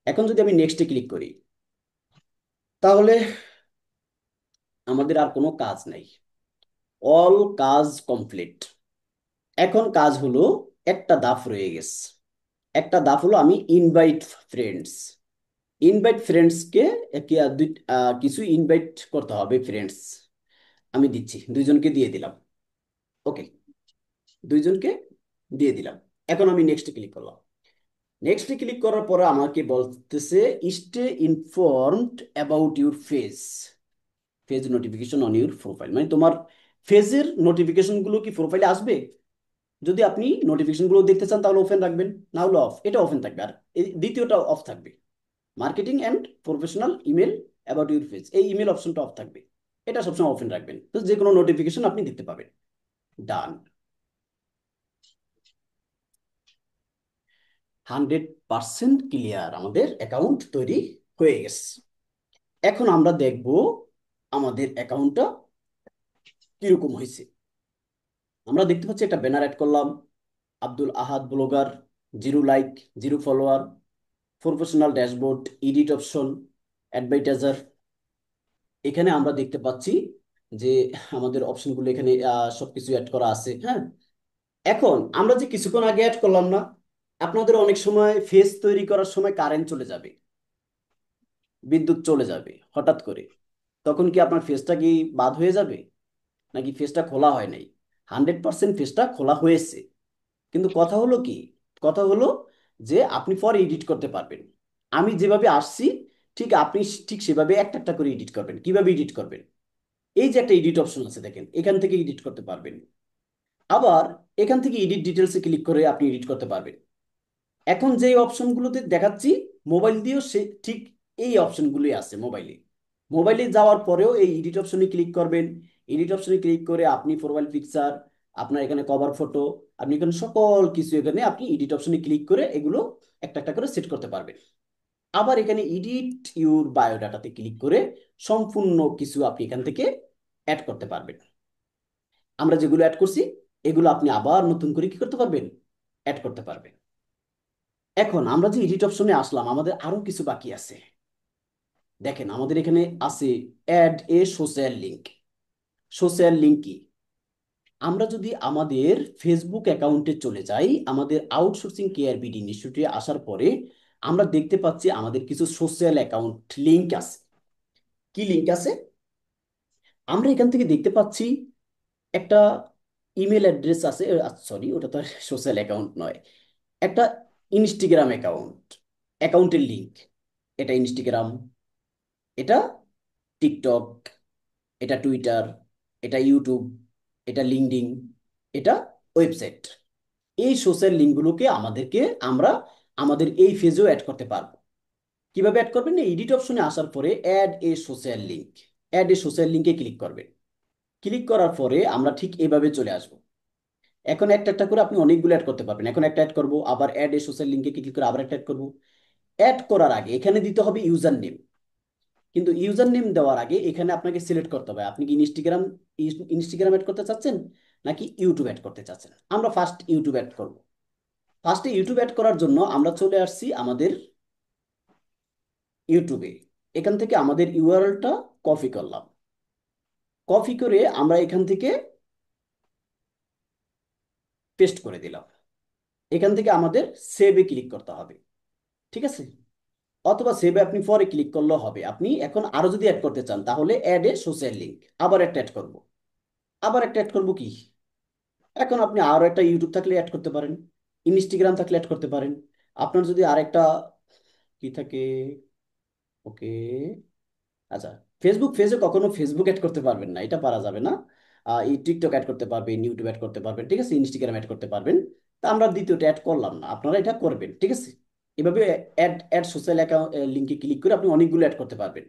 এখন যদি আমি নেক্সটে ক্লিক করি, তাহলে আমাদের আর কোনো কাজ নাই। অল কাজ কমপ্লিট। এখন কাজ হলো, একটা ধাপ রয়ে গেছে। একটা ধাপ হলো আমি ইনভাইট ফ্রেন্ডস। ইনভাইট ফ্রেন্ডসকে কিছু ইনভাইট করতে হবে ফ্রেন্ডস। আমি দিচ্ছি, 2জনকে দিয়ে দিলাম। ওকে, 2জনকে দিয়ে দিলাম। এখন আমি নেক্সটে ক্লিক করলাম। নেক্সটে ক্লিক করার পরে আমাকে বলতেছে stay informed about your face, phase notification on your profile. মানে তোমার ফেজের নোটিফিকেশনগুলো কি প্রোফাইলে আসবে? যদি আপনি নোটিফিকেশনগুলো দেখতে চান তাহলে ওপেন রাখবেন, না হলে অফ, এটা ওপেন থাকবে। আর এই দ্বিতীয়টা অফ থাকবে, marketing and professional email about your page, এই ইমেল অপশনটা অফ থাকবে। এটা সবসময় ওপেন রাখবেন, তো যে কোনো নোটিফিকেশন আপনি দেখতে পাবেন। ডান। 100% ক্লিয়ার, আমাদের অ্যাকাউন্ট তৈরি হয়ে গেছে। এখন আমরা দেখব আমাদের অ্যাকাউন্টটা কিরকম হয়েছে। আমরা দেখতে পাচ্ছি একটা ব্যানার অ্যাড করলাম, Abdul Ahad blogger, 0 like, 0 follower, professional dashboard, edit option, advertiser. এখানে আমরা দেখতে পাচ্ছি যে আমাদের অপশনগুলো এখানে সবকিছু অ্যাড করা আছে, হ্যাঁ। এখন আমরা যে কিছুক্ষণ আগে অ্যাড করলাম না, আপনাদের অনেক সময় ফেস তৈরি করার সময় কারেন্ট চলে যাবে, বিদ্যুৎ চলে যাবে হঠাৎ করে। তখন কি আপনার ফেসটা কি বাদ হয়ে যাবে, নাকি ফেসটা খোলা হয় নাই? 100% ফেসটা খোলা হয়েছে। কিন্তু কথা হলো কি, কথা হলো যে আপনি পরে এডিট করতে পারবেন। আমি যেভাবে আসছি ঠিক আপনি ঠিক সেভাবে একটা একটা করে এডিট করবেন। কিভাবে এডিট করবেন? এই যে একটা এডিট অপশন আছে দেখেন, এখান থেকে এডিট করতে পারবেন। আবার এখান থেকে এডিট ডিটেলসে ক্লিক করে আপনি এডিট করতে পারবেন। এখন যে অপশনগুলোতে দেখাচ্ছি, মোবাইল দিয়েও সে ঠিক এই অপশনগুলোই আছে মোবাইলে। মোবাইলে যাওয়ার পরেও এই এডিট অপশনে ক্লিক করবেন। এডিট অপশনে ক্লিক করে আপনি প্রোফাইল পিকচার, আপনার এখানে কভার ফটো, আপনি এখানে সকল কিছু এখানে আপনি এডিট অপশনে ক্লিক করে এগুলো একটা একটা করে সেট করতে পারবেন। আবার এখানে এডিট ইউর বায়োডাটাতে ক্লিক করে সম্পূর্ণ কিছু আপনি এখান থেকে অ্যাড করতে পারবেন। আমরা যেগুলো অ্যাড করছি এগুলো আপনি আবার নতুন করে কি করতে পারবেন, অ্যাড করতে পারবেন। এখন আমরা যে এডিট অপশনে আসলাম, আমাদের আরো কিছু বাকি আছে। দেখেন আমাদের এখানে আছে add a social link. Social link কি? আমরা যদি আমাদের ফেসবুক অ্যাকাউন্টে চলে যাই, আমাদের আউটসোর্সিং কেআরবিডি ইনস্টিটিউটে আসার পরে আমরা দেখতে পাচ্ছি আমাদের কিছু সোশ্যাল অ্যাকাউন্ট লিংক আছে। কি লিংক আছে? আমরা এখান থেকে দেখতে পাচ্ছি একটা ইমেল অ্যাড্রেস আছে, সরি ওটা তো সোশ্যাল অ্যাকাউন্ট নয়, একটা ইনস্টাগ্রাম অ্যাকাউন্ট, অ্যাকাউন্টের লিংক। এটা ইনস্টাগ্রাম, এটা টিকটক, এটা টুইটার, এটা ইউটিউব, এটা লিঙ্কডইন, এটা ওয়েবসাইট। এই সোশ্যাল লিঙ্কগুলোকে আমরা আমাদের এই ফেজেও অ্যাড করতে পারবো। কিভাবে অ্যাড করবেন? এডিট অপশনে আসার পরে add a social link, add a social লিঙ্কে ক্লিক করবেন। ক্লিক করার পরে আমরা ঠিক এভাবে চলে আসবো। এখন একটা একটা করে আপনি অনেকগুলো অ্যাড করতে পারবেন। এখন একটা অ্যাড করবো, আবার অ্যাড এ সোশ্যাল লিঙ্কে ক্লিক করে আবার একটা অ্যাড করবো। অ্যাড করার আগে এখানে দিতে হবে ইউজার নেম। কিন্তু ইউজার নেম দেওয়ার আগে এখানে আপনাকে সিলেক্ট করতে হবে আপনি কি ইনস্টাগ্রাম অ্যাড করতে চাচ্ছেন নাকি ইউটিউব অ্যাড করতে চাচ্ছেন। আমরা ফার্স্ট ইউটিউব অ্যাড করব। ফার্স্টে ইউটিউব অ্যাড করার জন্য আমরা চলে আসছি আমাদের ইউটিউবে। এখান থেকে আমাদের ইউআরএলটা কপি করলাম। কপি করে আমরা এখান থেকে পেস্ট করে দিলাম। এখান থেকে আমাদের সেভে ক্লিক করতে হবে। ঠিক আছে? অথবা সেভে আপনি পরে ক্লিক করলেও হবে। আপনি এখন আরো যদি অ্যাড করতে চান তাহলে অ্যাড এ সোশ্যাল লিঙ্ক, আবার একটা অ্যাড করব। আবার একটা অ্যাড করব কি? এখন আপনি আরো একটা ইউটিউব থাকলে অ্যাড করতে পারেন, ইনস্টাগ্রাম থাকলে অ্যাড করতে পারেন। আপনার যদি আরেকটা কি থাকে, ওকে, আচ্ছা, ফেসবুক ফেজে কখনো ফেসবুক অ্যাড করতে পারবেন না, এটা পারা যাবে না। এই টিকটক অ্যাড করতে পারবেন, ইউটিউব অ্যাড করতে পারবেন, ঠিক আছে, ইনস্টাগ্রাম অ্যাড করতে পারবেন। তা আমরা দ্বিতীয়টা অ্যাড করলাম না, আপনারা এটা করবেন, ঠিক আছে। এভাবে অ্যাড অ্যাড সোশ্যাল অ্যাকাউন্ট লিঙ্কে ক্লিক করে আপনি অনেকগুলো অ্যাড করতে পারবেন।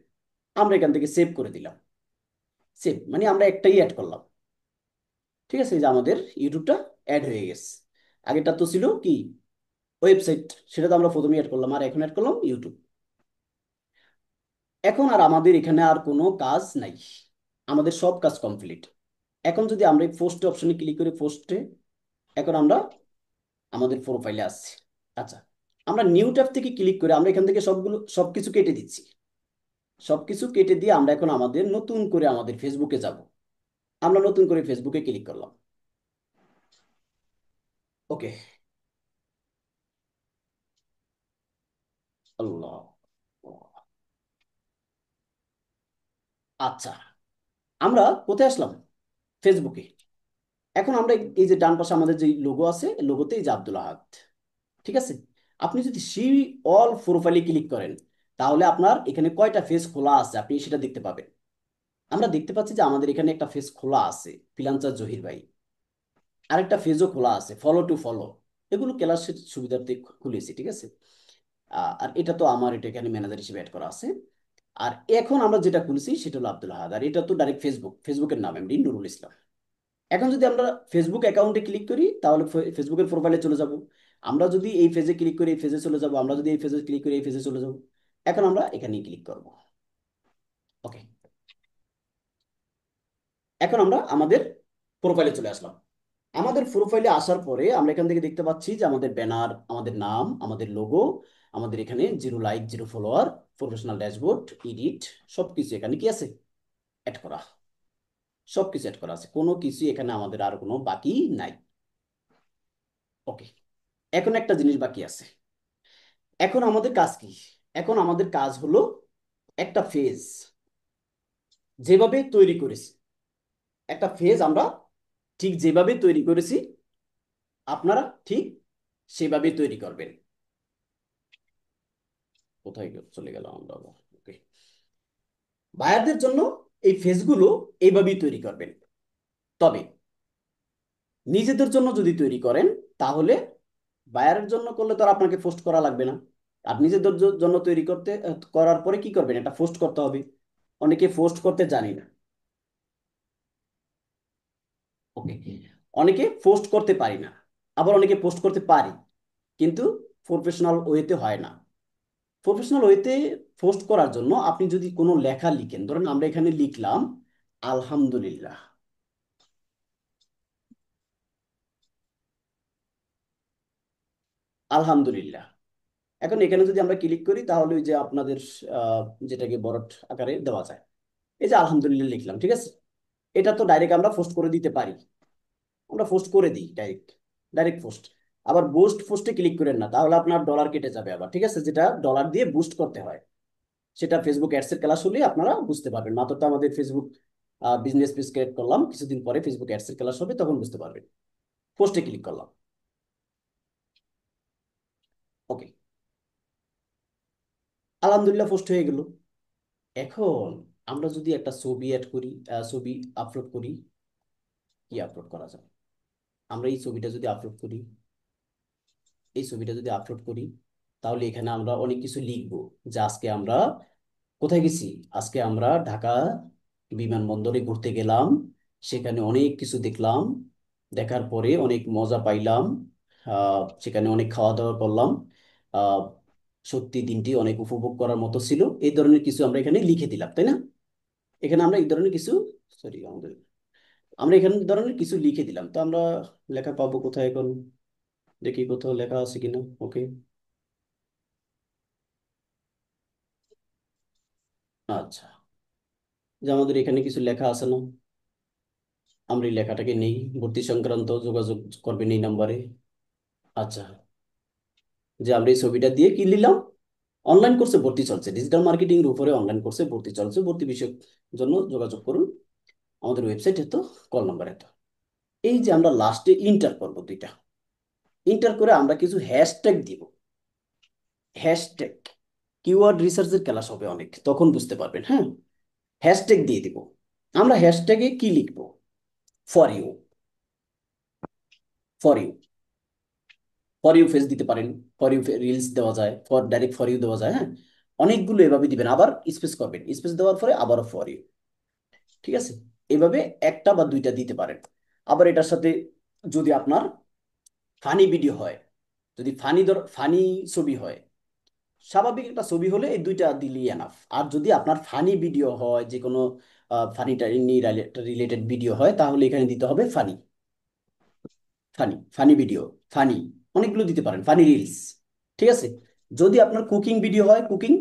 আমরা এখান থেকে সেভ করে দিলাম। সেভ মানে আমরা একটাই অ্যাড করলাম। ঠিক আছে, এই যে আমাদের ইউটিউবটা অ্যাড হয়ে গেছে। আগেরটা তো ছিল কি, ওয়েবসাইট, সেটা তো আমরা প্রথমে অ্যাড করলাম, আর এখন অ্যাড করলাম ইউটিউব। এখন আর আমাদের এখানে আর কোনো কাজ নাই, আমাদের সব কাজ কমপ্লিট। এখন যদি আমরা এই পোস্ট অপশনে ক্লিক করি, পোস্টে এখন আমরা আমাদের প্রোফাইলে আসছি। আচ্ছা, আমরা নিউ ট্যাব থেকে ক্লিক করে আমরা এখান থেকে সবকিছু কেটে দিচ্ছি। সবকিছু কেটে দিয়ে আমরা এখন আমাদের নতুন করে আমাদের ফেসবুকে যাব। আমরা নতুন করে ফেসবুকে ক্লিক করলাম। ওকে, আল্লাহ, আচ্ছা, আমরা কোথায় আসলাম? ফেসবুকে। এখন আমরা এই যে ডান পাশে আমাদের যে লোগো আছে, লোগোতে এই যে আব্দুল আহাদ, ঠিক আছে। আপনি যদি সি অল প্রোফাইলে ক্লিক করেন তাহলে আপনার এখানে কয়টা ফেস খোলা আছে আপনি সেটা দেখতে পাবেন। আমরা দেখতে পাচ্ছি যে আমাদের এখানে একটা ফেস খোলা আছে, ফ্রিল্যান্সার জহির ভাই। আরেকটা ফেজও খোলা আছে, ফলো টু ফলো। এগুলো ক্লাসের সুবিধার্থে খুলেছি, ঠিক আছে। আর এটা তো আমার এটা এখানে ম্যানেজার হিসেবে অ্যাড করা আছে। আর এখন আমরা যেটা খুলেছি সেটা হলো আব্দুল আহাদ, আর এটা তো ডাইরেক্ট ফেসবুকের নাম এমডি নুরুল ইসলাম। এখন যদি আমরা ফেসবুক অ্যাকাউন্টে ক্লিক করি তাহলে ফেসবুকের প্রোফাইলে চলে যাব। আমরা যদি এই ফেজে ক্লিক করি এই ফেজে চলে যাব, আমরা যদি এই ফেজে ক্লিক করি এই ফেজে চলে যাব। এখন আমরা এখানেই ক্লিক করব। ওকে, এখন আমরা আমাদের প্রোফাইলে চলে আসলাম। আমাদের প্রোফাইলে আসার পরে আমরা এখান থেকে দেখতে পাচ্ছি যে আমাদের ব্যানার, আমাদের নাম, আমাদের লোগো, আমাদের এখানে 0 like 0 follower, professional dashboard, edit, সবকিছু এখানে কি আছে, অ্যাড করা। সবকিছু অ্যাড করা আছে, কোনো কিছু এখানে আমাদের আর কোনো বাকি নাই। ওকে, এখন একটা জিনিস বাকি আছে। এখন আমাদের কাজ কি? এখন আমাদের কাজ হলো একটা ফেজ যেভাবে তৈরি করেছি, একটা ফেজ আমরা ঠিক যেভাবে তৈরি করেছি আপনারা ঠিক সেভাবে তৈরি করবেন। কোথায় চলে গেলাম আমরা আবার? ওকে, বায়ারদের জন্য এই ফেজগুলো এইভাবেই তৈরি করবেন। তবে নিজেদের জন্য যদি তৈরি করেন তাহলে বায়ারের জন্য করলে তো আর আপনাকে পোস্ট করা লাগবে না। আর নিজেদের জন্য তৈরি করার পরে কি করবেন, এটা পোস্ট করতে হবে। অনেকে পোস্ট করতে জানি না। ওকে, অনেকে পোস্ট করতে পারি না, আবার অনেকে পোস্ট করতে পারি, কিন্তু প্রফেশনাল ওয়েতে হয় না। প্রফেশনাল ওয়েতে পোস্ট করার জন্য আপনি যদি কোনো লেখা লিখেন, ধরেন আমরা এখানে লিখলাম আলহামদুলিল্লাহ, আলহামদুলিল্লাহ। এখন এখানে যদি আমরা ক্লিক করি তাহলে ওই যে আপনাদের আহ, যেটাকে বড় আকারে দেওয়া যায়, এই যে আলহামদুলিল্লাহ লিখলাম, ঠিক আছে। এটা তো ডাইরেক্ট আমরা পোস্ট করে দিতে পারি, আমরা পোস্ট করে দিই ডাইরেক্ট, ডাইরেক্ট পোস্ট। আবার বুস্ট পোস্টে ক্লিক করেন না, তাহলে আপনার ডলার কেটে যাবে আবার, ঠিক আছে, যেটা ডলার দিয়ে বুস্ট করতে হয়। সেটা ফেসবুক অ্যাডস এর ক্লাস হলে আপনারা বুঝতে পারবেন। মাত্র তো আমাদের ফেসবুক বিজনেস পেজ ক্রিয়েট করলাম, কিছুদিন পরে ফেসবুক অ্যাডস এর ক্লাস হবে, তখন বুঝতে পারবেন। পোস্টে ক্লিক করলাম, ওকে, আলহামদুলিল্লাহ পোস্ট হয়ে গেল। এখন আমরা যদি একটা ছবি অ্যাড করি, ছবি আপলোড করি, কি আপলোড করা যায়? আমরা এই ছবিটা যদি আপলোড করি, এই ছবিটা যদি আপলোড করি, তাহলে এখানে আমরা অনেক কিছু লিখবো। যে আজকে আমরা কোথায় গেছি, আজকে আমরা ঢাকা বিমানবন্দরে ঘুরতে গেলাম, সেখানে অনেক কিছু দেখলাম, দেখার পরে অনেক মজা পাইলাম, সেখানে অনেক খাওয়া দাওয়া করলাম, আহ, সত্যি দিনটি অনেক উপভোগ করার মতো ছিল, এই ধরনের কিছু আমরা এখানে লিখে দিলাম, তাই না? এখানে আমরা এই ধরনের কিছু, সরি আমাদের, আমরা এখানে এই ধরনের কিছু লিখে দিলাম। তো আমরা লেখা পাবো কোথায় এখন? দেখি কোথাও লেখা আছে কিনা। ওকে, আচ্ছা, যে আমাদের এখানে কিছু লেখা আছে না, আমরা এই লেখাটাকে নেই। ভর্তি সংক্রান্ত যোগাযোগ করবেন এই নাম্বারে। আচ্ছা, যে আমরা এই ছবিটা দিয়ে কি নিলাম, অনলাইন কোর্সে ভর্তি চলছে, ডিজিটাল মার্কেটিং এর উপরে অনলাইন কোর্সে ভর্তি চলছে, ভর্তি বিষয়ের জন্য যোগাযোগ করুন, আমাদের ওয়েবসাইট এত, কল নাম্বার এত। এই যে আমরা লাস্টে ইন্টার করব দুইটা, ইন্টার করে আমরা কিছু হ্যাশট্যাগ দিব। হ্যাশট্যাগ, কিওয়ার্ড রিসার্চের ক্লাস হবে অনেক, তখন বুঝতে পারবেন, হ্যাঁ। হ্যাশট্যাগ দিয়ে দিব। আমরা হ্যাশট্যাগে কি লিখবো? For you, for you, for you face দিতে পারেন, ফর ইউ রিলস দেওয়া যায়, ফর ডাইরেক্ট ফর ইউ দেওয়া যায়, হ্যাঁ। অনেকগুলো এভাবে দিবেন, আবার স্পেস করবেন, স্পেস দেওয়ার পরে আবারও ফর ইউ, ঠিক আছে। এভাবে একটা বা দুইটা দিতে পারেন। আবার এটার সাথে যদি আপনার ফানি ভিডিও হয়, যদি ফানি ছবি হয়, স্বাভাবিক একটা ছবি হলে এই দুইটা দিলেই এনাফ। আর যদি আপনার ফানি ভিডিও হয়, যে কোনো ফানি রিলেটেড ভিডিও হয়, তাহলে এখানে দিতে হবে funny, funny, funny video, funny, অনেকগুলো দিতে পারেন, ফানি রিলস, ঠিক আছে। যদি আপনার কুকিং ভিডিও হয়, cooking,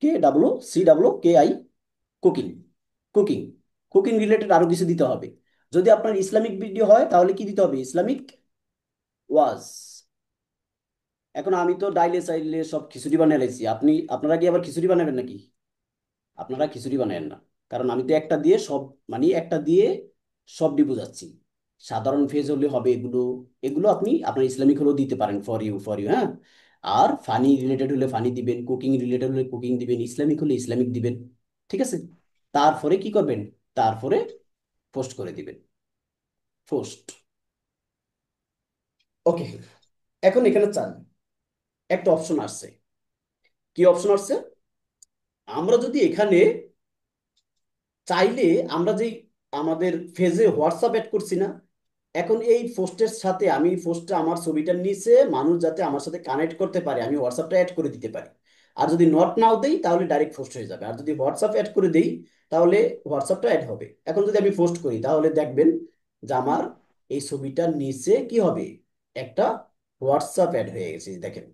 KWCWKI, cooking, cooking, cooking related আরো কিছু দিতে হবে। যদি আপনার ইসলামিক ভিডিও হয় তাহলে কি দিতে হবে? ইসলামিক ওয়াজ। এখন আমি তো ডাইলে চাইলে সব খিচুড়ি বানিয়ে লাইছি, আপনারা কি আবার খিচুড়ি বানাবেন নাকি? আপনারা খিচুড়ি বানাবেন না, কারণ আমি তো একটা দিয়ে সব, মানে একটা দিয়ে সবটি বোঝাচ্ছি। সাধারণ ফেজ হলে হবে এগুলো, এগুলো আপনি আপনার ইসলামিক হলেও দিতে পারেন, ফর ইউ, ফর ইউ, হ্যাঁ। আর ফানি রিলেটেড হলে ফানি দিবেন, কুকিং রিলেটেড হলে কুকিং দিবেন, ইসলামিক হলে ইসলামিক দিবেন, ঠিক আছে। তারপরে কি করবেন? তারপরে পোস্ট করে দিবেন, পোস্ট, ওকে। এখন এখানে চান, একটা অপশন আসছে, কি অপশন আসছে? আমরা যদি এখানে চাইলে, আমরা যেই আমাদের ফেজে হোয়াটসঅ্যাপ অ্যাড করছি না, এখন এই পোস্টের সাথে আমি পোস্টে আমার ছবিটার নিচে মানুষ যাতে আমার সাথে কানেক্ট করতে পারে, আমি হোয়াটসঅ্যাপটা অ্যাড করে দিতে পারি। আর যদি নট নাও দেই তাহলে ডাইরেক্ট পোস্ট হয়ে যাবে, আর যদি হোয়াটসঅ্যাপ অ্যাড করে দেই তাহলে হোয়াটসঅ্যাপটা অ্যাড হবে। এখন যদি আমি পোস্ট করি তাহলে দেখবেন যে আমার এই ছবিটার নিচে কি হবে, একটা হোয়াটসঅ্যাপ অ্যাড হয়ে গেছে, দেখেন,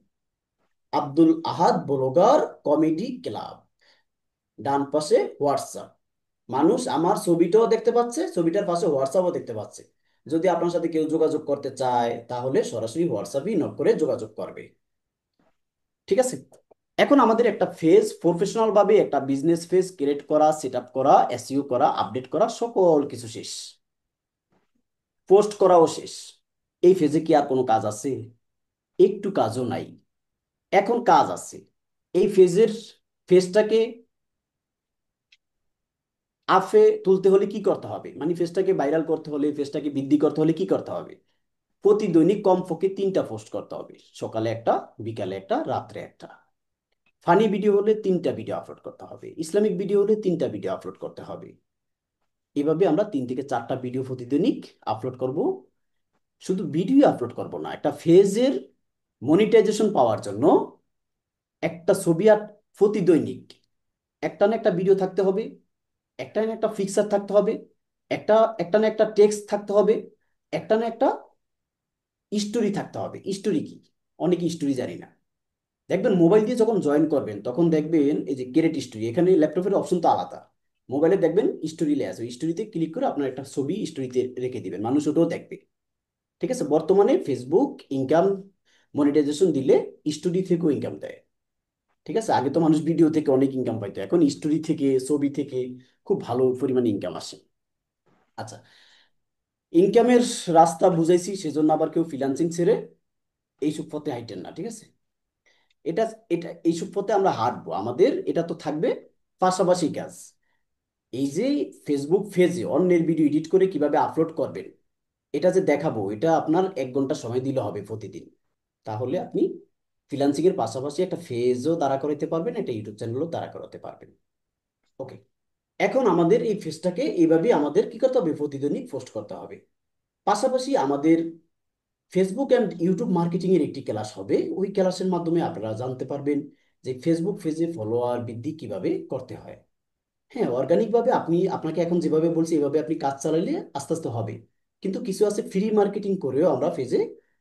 Abdul Ahad blogger comedy club, ডান পাশে হোয়াটসঅ্যাপ, মানুষ আমার ছবিটাও দেখতে পাচ্ছে, ছবিটার পাশে হোয়াটসঅ্যাপও দেখতে পাচ্ছে। যদি আপনার সাথে কেউ যোগাযোগ করতে চায় তাহলে সরাসরি হোয়াটসঅ্যাপই নক করে যোগাযোগ করবে, ঠিক আছে। এখন আমাদের একটা ফেজ, প্রফেশনাল ভাবে একটা বিজনেস ফেজ ক্রিয়েট করা, সেট আপ করা, এসইও করা, আপডেট করা, সকল কিছু শেষ, পোস্ট করাও শেষ। এই ফেজে কি আর কোনো কাজ আছে? একটু কাজও নাই। এখন কাজ আছে, এই ফেজটাকে আপে তুলতে হলে কি করতে হবে, মানে ফেজটাকে ভাইরাল করতে হলে, ফেজটাকে বৃদ্ধি করতে হলে কি করতে হবে? প্রতি দৈনিক কমপক্ষে 3টা পোস্ট করতে হবে, সকালে একটা, বিকালে একটা, রাত্রে একটা। ফানি ভিডিও হলে 3টা ভিডিও আপলোড করতে হবে, ইসলামিক ভিডিও হলে 3টা ভিডিও আপলোড করতে হবে। এভাবে আমরা 3 থেকে 4টা ভিডিও প্রতিদিনই আপলোড করব। শুধু ভিডিও আপলোড করব না, একটা ফেজের মনিটাইজেশন পাওয়ার জন্য একটা ছবি আর প্রতিদৈনিক একটা না একটা ভিডিও থাকতে হবে, একটা না একটা ফিক্সার থাকতে হবে, একটা একটা না একটা টেক্সট থাকতে হবে, একটা না একটা স্টোরি থাকতে হবে। স্টোরি কি? অনেকে স্টোরি জানি না। দেখবেন মোবাইল দিয়ে যখন জয়েন করবেন তখন দেখবেন এই যে ক্রিয়েট স্টোরি, এখানে ল্যাপটপের অপশন তো আলাদা, মোবাইলে দেখবেন স্টোরি লেখা আছে, স্টোরিতে ক্লিক করে আপনার একটা ছবি স্টোরিতে রেখে দিবেন, মানুষ ওটাও দেখবে। ঠিক আছে, বর্তমানে ফেসবুক ইনকাম মনিটাইজেশন দিলে স্টোরি থেকেও ইনকাম দেয়। ঠিক আছে, আগে তো মানুষ ভিডিও থেকে অনেক ইনকাম পাইতো, এখন স্টোরি থেকে ছবি থেকে খুব ভালো পরিমাণে ইনকাম আসে। আচ্ছা, ইনকামের রাস্তা বুঝাইছি, সেজন্য আবার কেউ ফ্রিল্যান্সিং ছেড়ে এইসব পথে হাইটেন না। ঠিক আছে, এটা এটা এইসব পথে আমরা হাঁটবো, আমাদের এটা তো থাকবে পাশাপাশি কাজ। এই যে ফেসবুক পেজে অন্যের ভিডিও এডিট করে কিভাবে আপলোড করবেন, এটা যে দেখাবো, এটা আপনার 1 ঘন্টা সময় দিলে হবে প্রতিদিন। তাহলে আপনি ফ্রিল্যান্সিং এর পাশাপাশি একটা পেজও দাঁড়া করাতে পারবেন, একটা ইউটিউব চ্যানেলও দাঁড়া করাতে পারবেন। ওকে, এখন আমাদের এই পেজটাকে এইভাবে আমাদের কি করতে হবে, প্রতিদিনই পোস্ট করতে হবে। পাশাপাশি আমাদের ফেসবুক অ্যান্ড ইউটিউব মার্কেটিং এর একটি ক্লাস হবে, ওই ক্লাসের মাধ্যমে আপনারা জানতে পারবেন যে ফেসবুক পেজে ফলোয়ার বৃদ্ধি কিভাবে করতে হয়। হ্যাঁ, অর্গানিক ভাবে আপনি, আপনাকে এখন যেভাবে বলছি এভাবে আপনি কাজ চালালে আস্তে আস্তে হবে, কিন্তু কিছু আছে ফ্রি মার্কেটিং করেও আমরা পেজে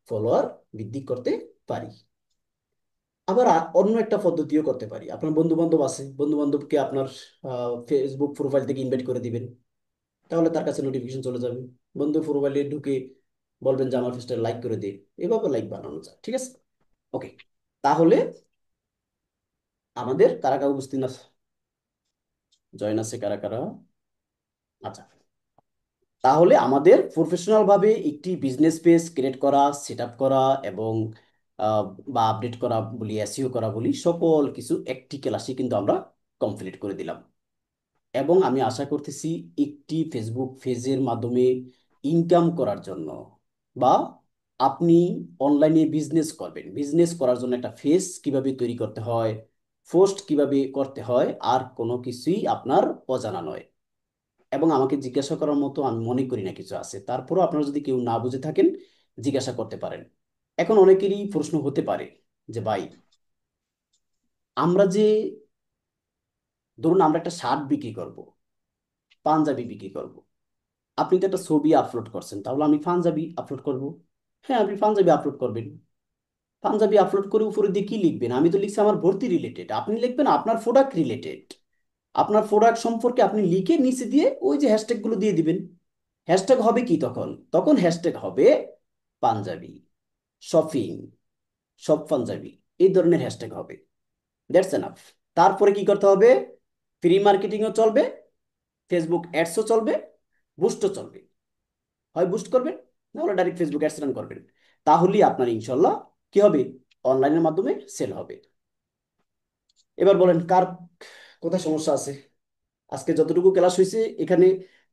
ফলোয়ার বৃদ্ধি করতে পারি। আবার অন্য একটা পদ্ধতিও করতে পারি, আপনার বন্ধু বান্ধব আছে, বন্ধু বান্ধবকে আপনার ফেসবুক প্রোফাইল থেকে ইনভাইট করে দিবেন, তাহলে তার কাছে নোটিফিকেশন চলে যাবে। বন্ধু প্রোফাইলে ঢুকে বলবেন যে আমার পেজটা লাইক করে দিন, এভাবে লাইক বানানো যায়। ঠিক আছে, ওকে। তাহলে আমাদের কারা কারা উপস্থিত আছে, জয়েন আছে কারা কারা? আচ্ছা, তাহলে আমাদের প্রফেশনাল ভাবে একটি বিজনেস পেজ ক্রিয়েট করা, সেট আপ করা এবং আহ, বা আপডেট করা বলি, এসইও করা বলি, সকল কিছু একটি ক্লাসে কিন্তু আমরা কমপ্লিট করে দিলাম। এবং আমি আশা করতেছি একটি ফেসবুক পেজের মাধ্যমে ইনকাম করার জন্য, বা আপনি অনলাইনে বিজনেস করবেন, বিজনেস করার জন্য একটা পেজ কিভাবে তৈরি করতে হয়, পোস্ট কিভাবে করতে হয়, আর কোনো কিছুই আপনার অজানা নয়। এবং আমাকে জিজ্ঞাসা করার মতো আমি মনে করি না কিছু আছে, তারপরও আপনারা যদি কেউ না বুঝে থাকেন জিজ্ঞাসা করতে পারেন। এখন অনেকেরই প্রশ্ন হতে পারে যে ভাই, আমরা যে, ধরুন আমরা একটা শার্ট বিক্রি করব, পাঞ্জাবি বিক্রি করব, আপনি তো একটা ছবি আপলোড করছেন, তাহলে আমি পাঞ্জাবি আপলোড করব। হ্যাঁ, আপনি পাঞ্জাবি আপলোড করবেন, পাঞ্জাবি আপলোড করে উপরে দিয়ে কি লিখবেন? আমি তো লিখছি আমার ভর্তি রিলেটেড, আপনি লিখবেন আপনার প্রোডাক্ট রিলেটেড, আপনার প্রোডাক্ট সম্পর্কে আপনি লিখে নিচে দিয়ে ওই যে হ্যাশট্যাগ গুলো দিয়ে দিবেন। হ্যাশট্যাগ হবে কি তখন? তখন হ্যাশট্যাগ হবে পাঞ্জাবি, শপিং, সব পাঞ্জাবি, এই ধরনের হ্যাশট্যাগ হবে। That's enough. তারপরে কি করতে হবে? ফ্রি মার্কেটিংও চলবে, ফেসবুক অ্যাডসও চলবে, বুস্টও চলবে। হয় বুস্ট করবেন, নাহলে ডাইরেক্ট ফেসবুক অ্যাডস রান করবেন। তাহলেই আপনার ইনশাল্লাহ কি হবে, অনলাইনের মাধ্যমে সেল হবে। এবার বলেন কার কোথায় সমস্যা আছে? আজকে যতটুকু ক্লাস হয়েছে এখানে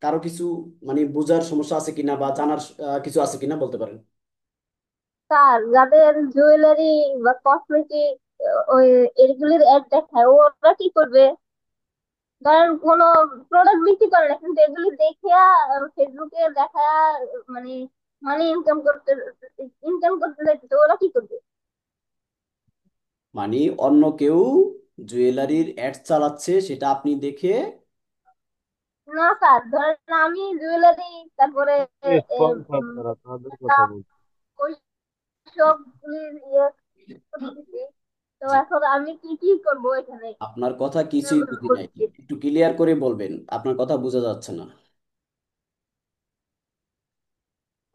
কারো কিছু মানে বোঝার সমস্যা আছে কিনা বা জানার কিছু আছে কিনা বলতে পারেন। স্যার, যাদের জুয়েলারি বা কসমেটিক ওই এগুলির অ্যাড দেখায় ওরা কি করবে? কারণ কোনো প্রোডাক্ট বিক্রি করে না, কিন্তু এগুলি দেখে ফেসবুকে দেখা, মানে মানি ইনকাম করতে চাইছে, ওরা কি করবে? মানে অন্য কেউ জুয়েলারির অ্যাড চালাচ্ছে সেটা আপনি দেখে। না স্যার, ধরেন আমি জুয়েলারি, তারপরে স্পন্সর যারা তাদের কথা বলছি। ওই সব ইয়ে করতেছি। তো জি, এখন আমি কি কি করবো এখানে? আপনার কথা কিছুই বুঝি নাই, একটু ক্লিয়ার করে বলবেন, আপনার কথা বোঝা যাচ্ছে না।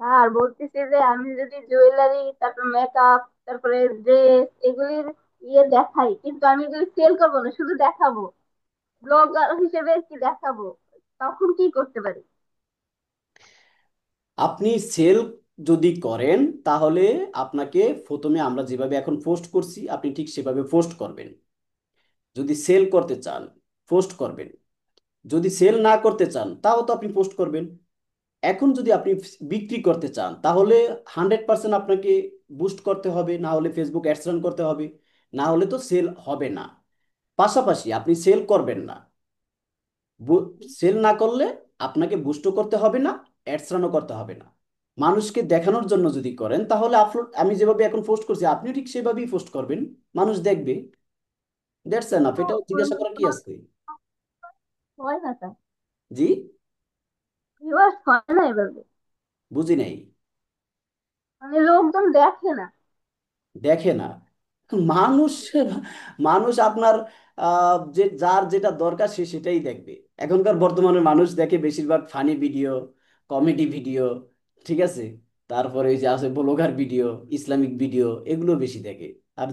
আর বলতেছি যে আমি যদি জুয়েলারি, তারপর মেকআপ, তারপরে ড্রেস এগুলির ইয়ে দেখাই, কিন্তু আমি এগুলি সেল করবো না, শুধু দেখাবো, ব্লগার হিসেবে কি দেখাবো, তখন কি করতে পারি? আপনি সেল যদি করেন তাহলে আপনাকে প্রথমে আমরা যেভাবে এখন পোস্ট করছি আপনি ঠিক সেভাবে পোস্ট করবেন। যদি সেল করতে চান পোস্ট করবেন, যদি সেল না করতে চান তাও তো আপনি পোস্ট করবেন। এখন যদি আপনি বিক্রি করতে চান তাহলে 100% আপনাকে বুস্ট করতে হবে, না হলে ফেসবুক অ্যাডস রান করতে হবে, না হলে তো সেল হবে না। পাশাপাশি আপনি সেল করবেন না, সেল না করলে আপনাকে বুস্টও করতে হবে না, অ্যাডস রানও করতে হবে না। মানুষকে দেখানোর জন্য যদি করেন তাহলে আপলোড, আমি যেভাবে এখন পোস্ট করছি আপনিও ঠিক সেভাবেই পোস্ট করবেন, মানুষ দেখবে। দ্যাটস এনাফ, এটা জিজ্ঞাসা করার কি আছে? হয় না স্যার, জি, ভিউয়ার্স হয় না এভাবে, বুঝি নাই। মানে লোকজন দেখে না। দেখে না। মানুষ, মানুষ আপনার যে যার যেটা দরকার সে সেটাই দেখবে। এখনকার বর্তমানে মানুষ দেখে বেশিরভাগ ফানি ভিডিও, কমেডি ভিডিও, ঠিক আছে, তারপরে ওই যে আছে ব্লগার ভিডিও, ইসলামিক ভিডিও, এগুলো বেশি দেখে। আর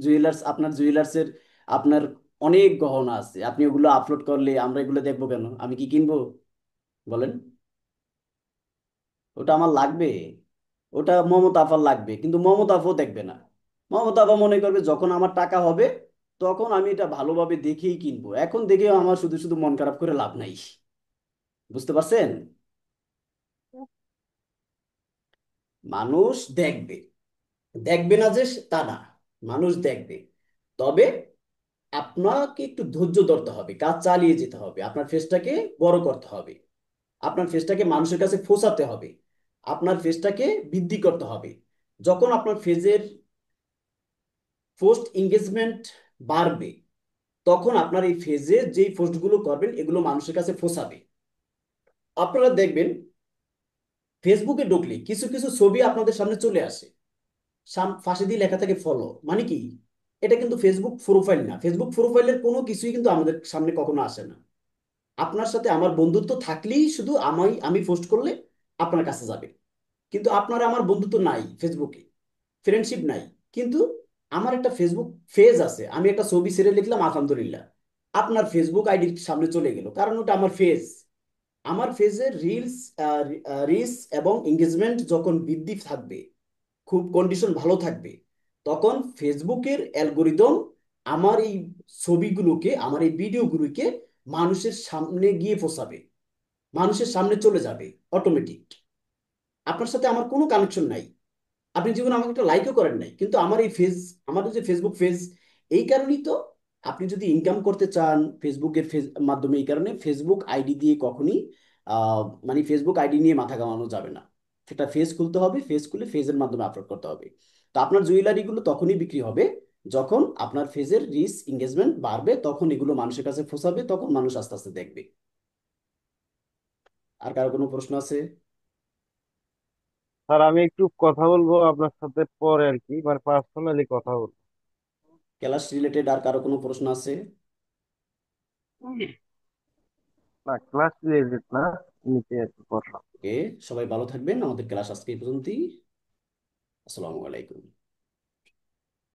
জুয়েলার্স, আপনার জুয়েলার্সের আপনার অনেক গহনা আছে, আপনি ওগুলো আপলোড করলে আমরা এগুলো দেখবো কেন? আমি কি কিনবো বলেন? ওটা আমার লাগবে? ওটা মমতা আপার লাগবে, কিন্তু মমতা আপাও দেখবে না। মমতা আপা মনে করবে যখন আমার টাকা হবে তখন আমি এটা ভালোভাবে দেখেই কিনবো, এখন দেখেও আমার শুধু শুধু মন খারাপ করে লাভ নাই। বুঝতে পারছেন? মানুষ দেখবে, দেখবে না যে তা না, মানুষ দেখবে। তবে আপনাকে একটু ধৈর্য ধরতে হবে, কাজ চালিয়ে যেতে হবে, আপনার ফেসটাকে বড় করতে হবে, আপনার ফেসটাকে মানুষের কাছে ফোসাতে হবে, আপনার ফেসটাকে বৃদ্ধি করতে হবে। যখন আপনার ফেজের পোস্ট এঙ্গেজমেন্ট বাড়বে, তখন আপনার এই ফেজে যেই পোস্টগুলো করবেন এগুলো মানুষের কাছে ফোসাবে। আপনারা দেখবেন ফেসবুকে ঢুকলে কিছু কিছু ছবি আপনাদের সামনে চলে আসে, ফাঁসি দিয়ে লেখা থাকে ফলো, মানে কি? এটা কিন্তু ফেসবুক প্রোফাইল না, ফেসবুক প্রোফাইলের কোনো কিছুই কিন্তু আমাদের সামনে কখনো আসে না। আপনার সাথে আমার বন্ধুত্ব থাকলেই শুধু আমি পোস্ট করলে আপনার কাছে যাবে, কিন্তু আপনার আমার বন্ধুত্ব নাই ফেসবুকে, ফ্রেন্ডশিপ নাই। কিন্তু আমার একটা ফেসবুক পেজ আছে, আমি একটা ছবি ছেড়ে লিখলাম আলহামদুলিল্লাহ, আপনার ফেসবুক আইডির সামনে চলে গেল, কারণ ওটা আমার ফেজ। আমার ফেজের রিচ এবং এঙ্গেজমেন্ট যখন বৃদ্ধি থাকবে, খুব কন্ডিশন ভালো থাকবে, তখন ফেসবুকের অ্যালগোরিদম আমার এই ছবিগুলোকে, আমার এই ভিডিওগুলোকে মানুষের সামনে গিয়ে পৌঁছাবে, মানুষের সামনে চলে যাবে অটোমেটিক। আপনার সাথে আমার কোনো কানেকশন নাই, আপনি জীবনে আমাকে একটা লাইকও করেন নাই, কিন্তু আমার এই ফেজ, আমাদের যে ফেসবুক ফেজ, এই কারণেই তো। আপনি যদি ইনকাম করতে চান ফেসবুকের মাধ্যমে, এই কারণে ফেসবুক আইডি দিয়ে কখনই আহ, মানে ফেসবুক আইডি নিয়ে মাথা ঘামানো যাবে না। সেটা ফেজ খুলতে হবে, ফেজ খুলে ফেজের মাধ্যমে আপলোড করতে হবে। তো আপনার জুয়েলারিগুলো তখনই বিক্রি হবে যখন আপনার ফেজের রিচ এঙ্গেজমেন্ট বাড়বে, তখন এগুলো মানুষের কাছে পৌঁছাবে, তখন মানুষ আস্তে আস্তে দেখবে। আর কারো কোনো প্রশ্ন আছে? স্যার আমি একটু কথা বলবো আপনার সাথে পরে আর কি, মানে পার্সোনালি কথা বলবো। ক্লাস রিলেটেড আর কারো কোনো প্রশ্ন আছে? না, ক্লাস রিলেটেড না, নিচে একটু কথা। ওকে, সবাই ভালো থাকবেন, আমাদের ক্লাস আজকে এই পর্যন্তই। আসসালামু আলাইকুম।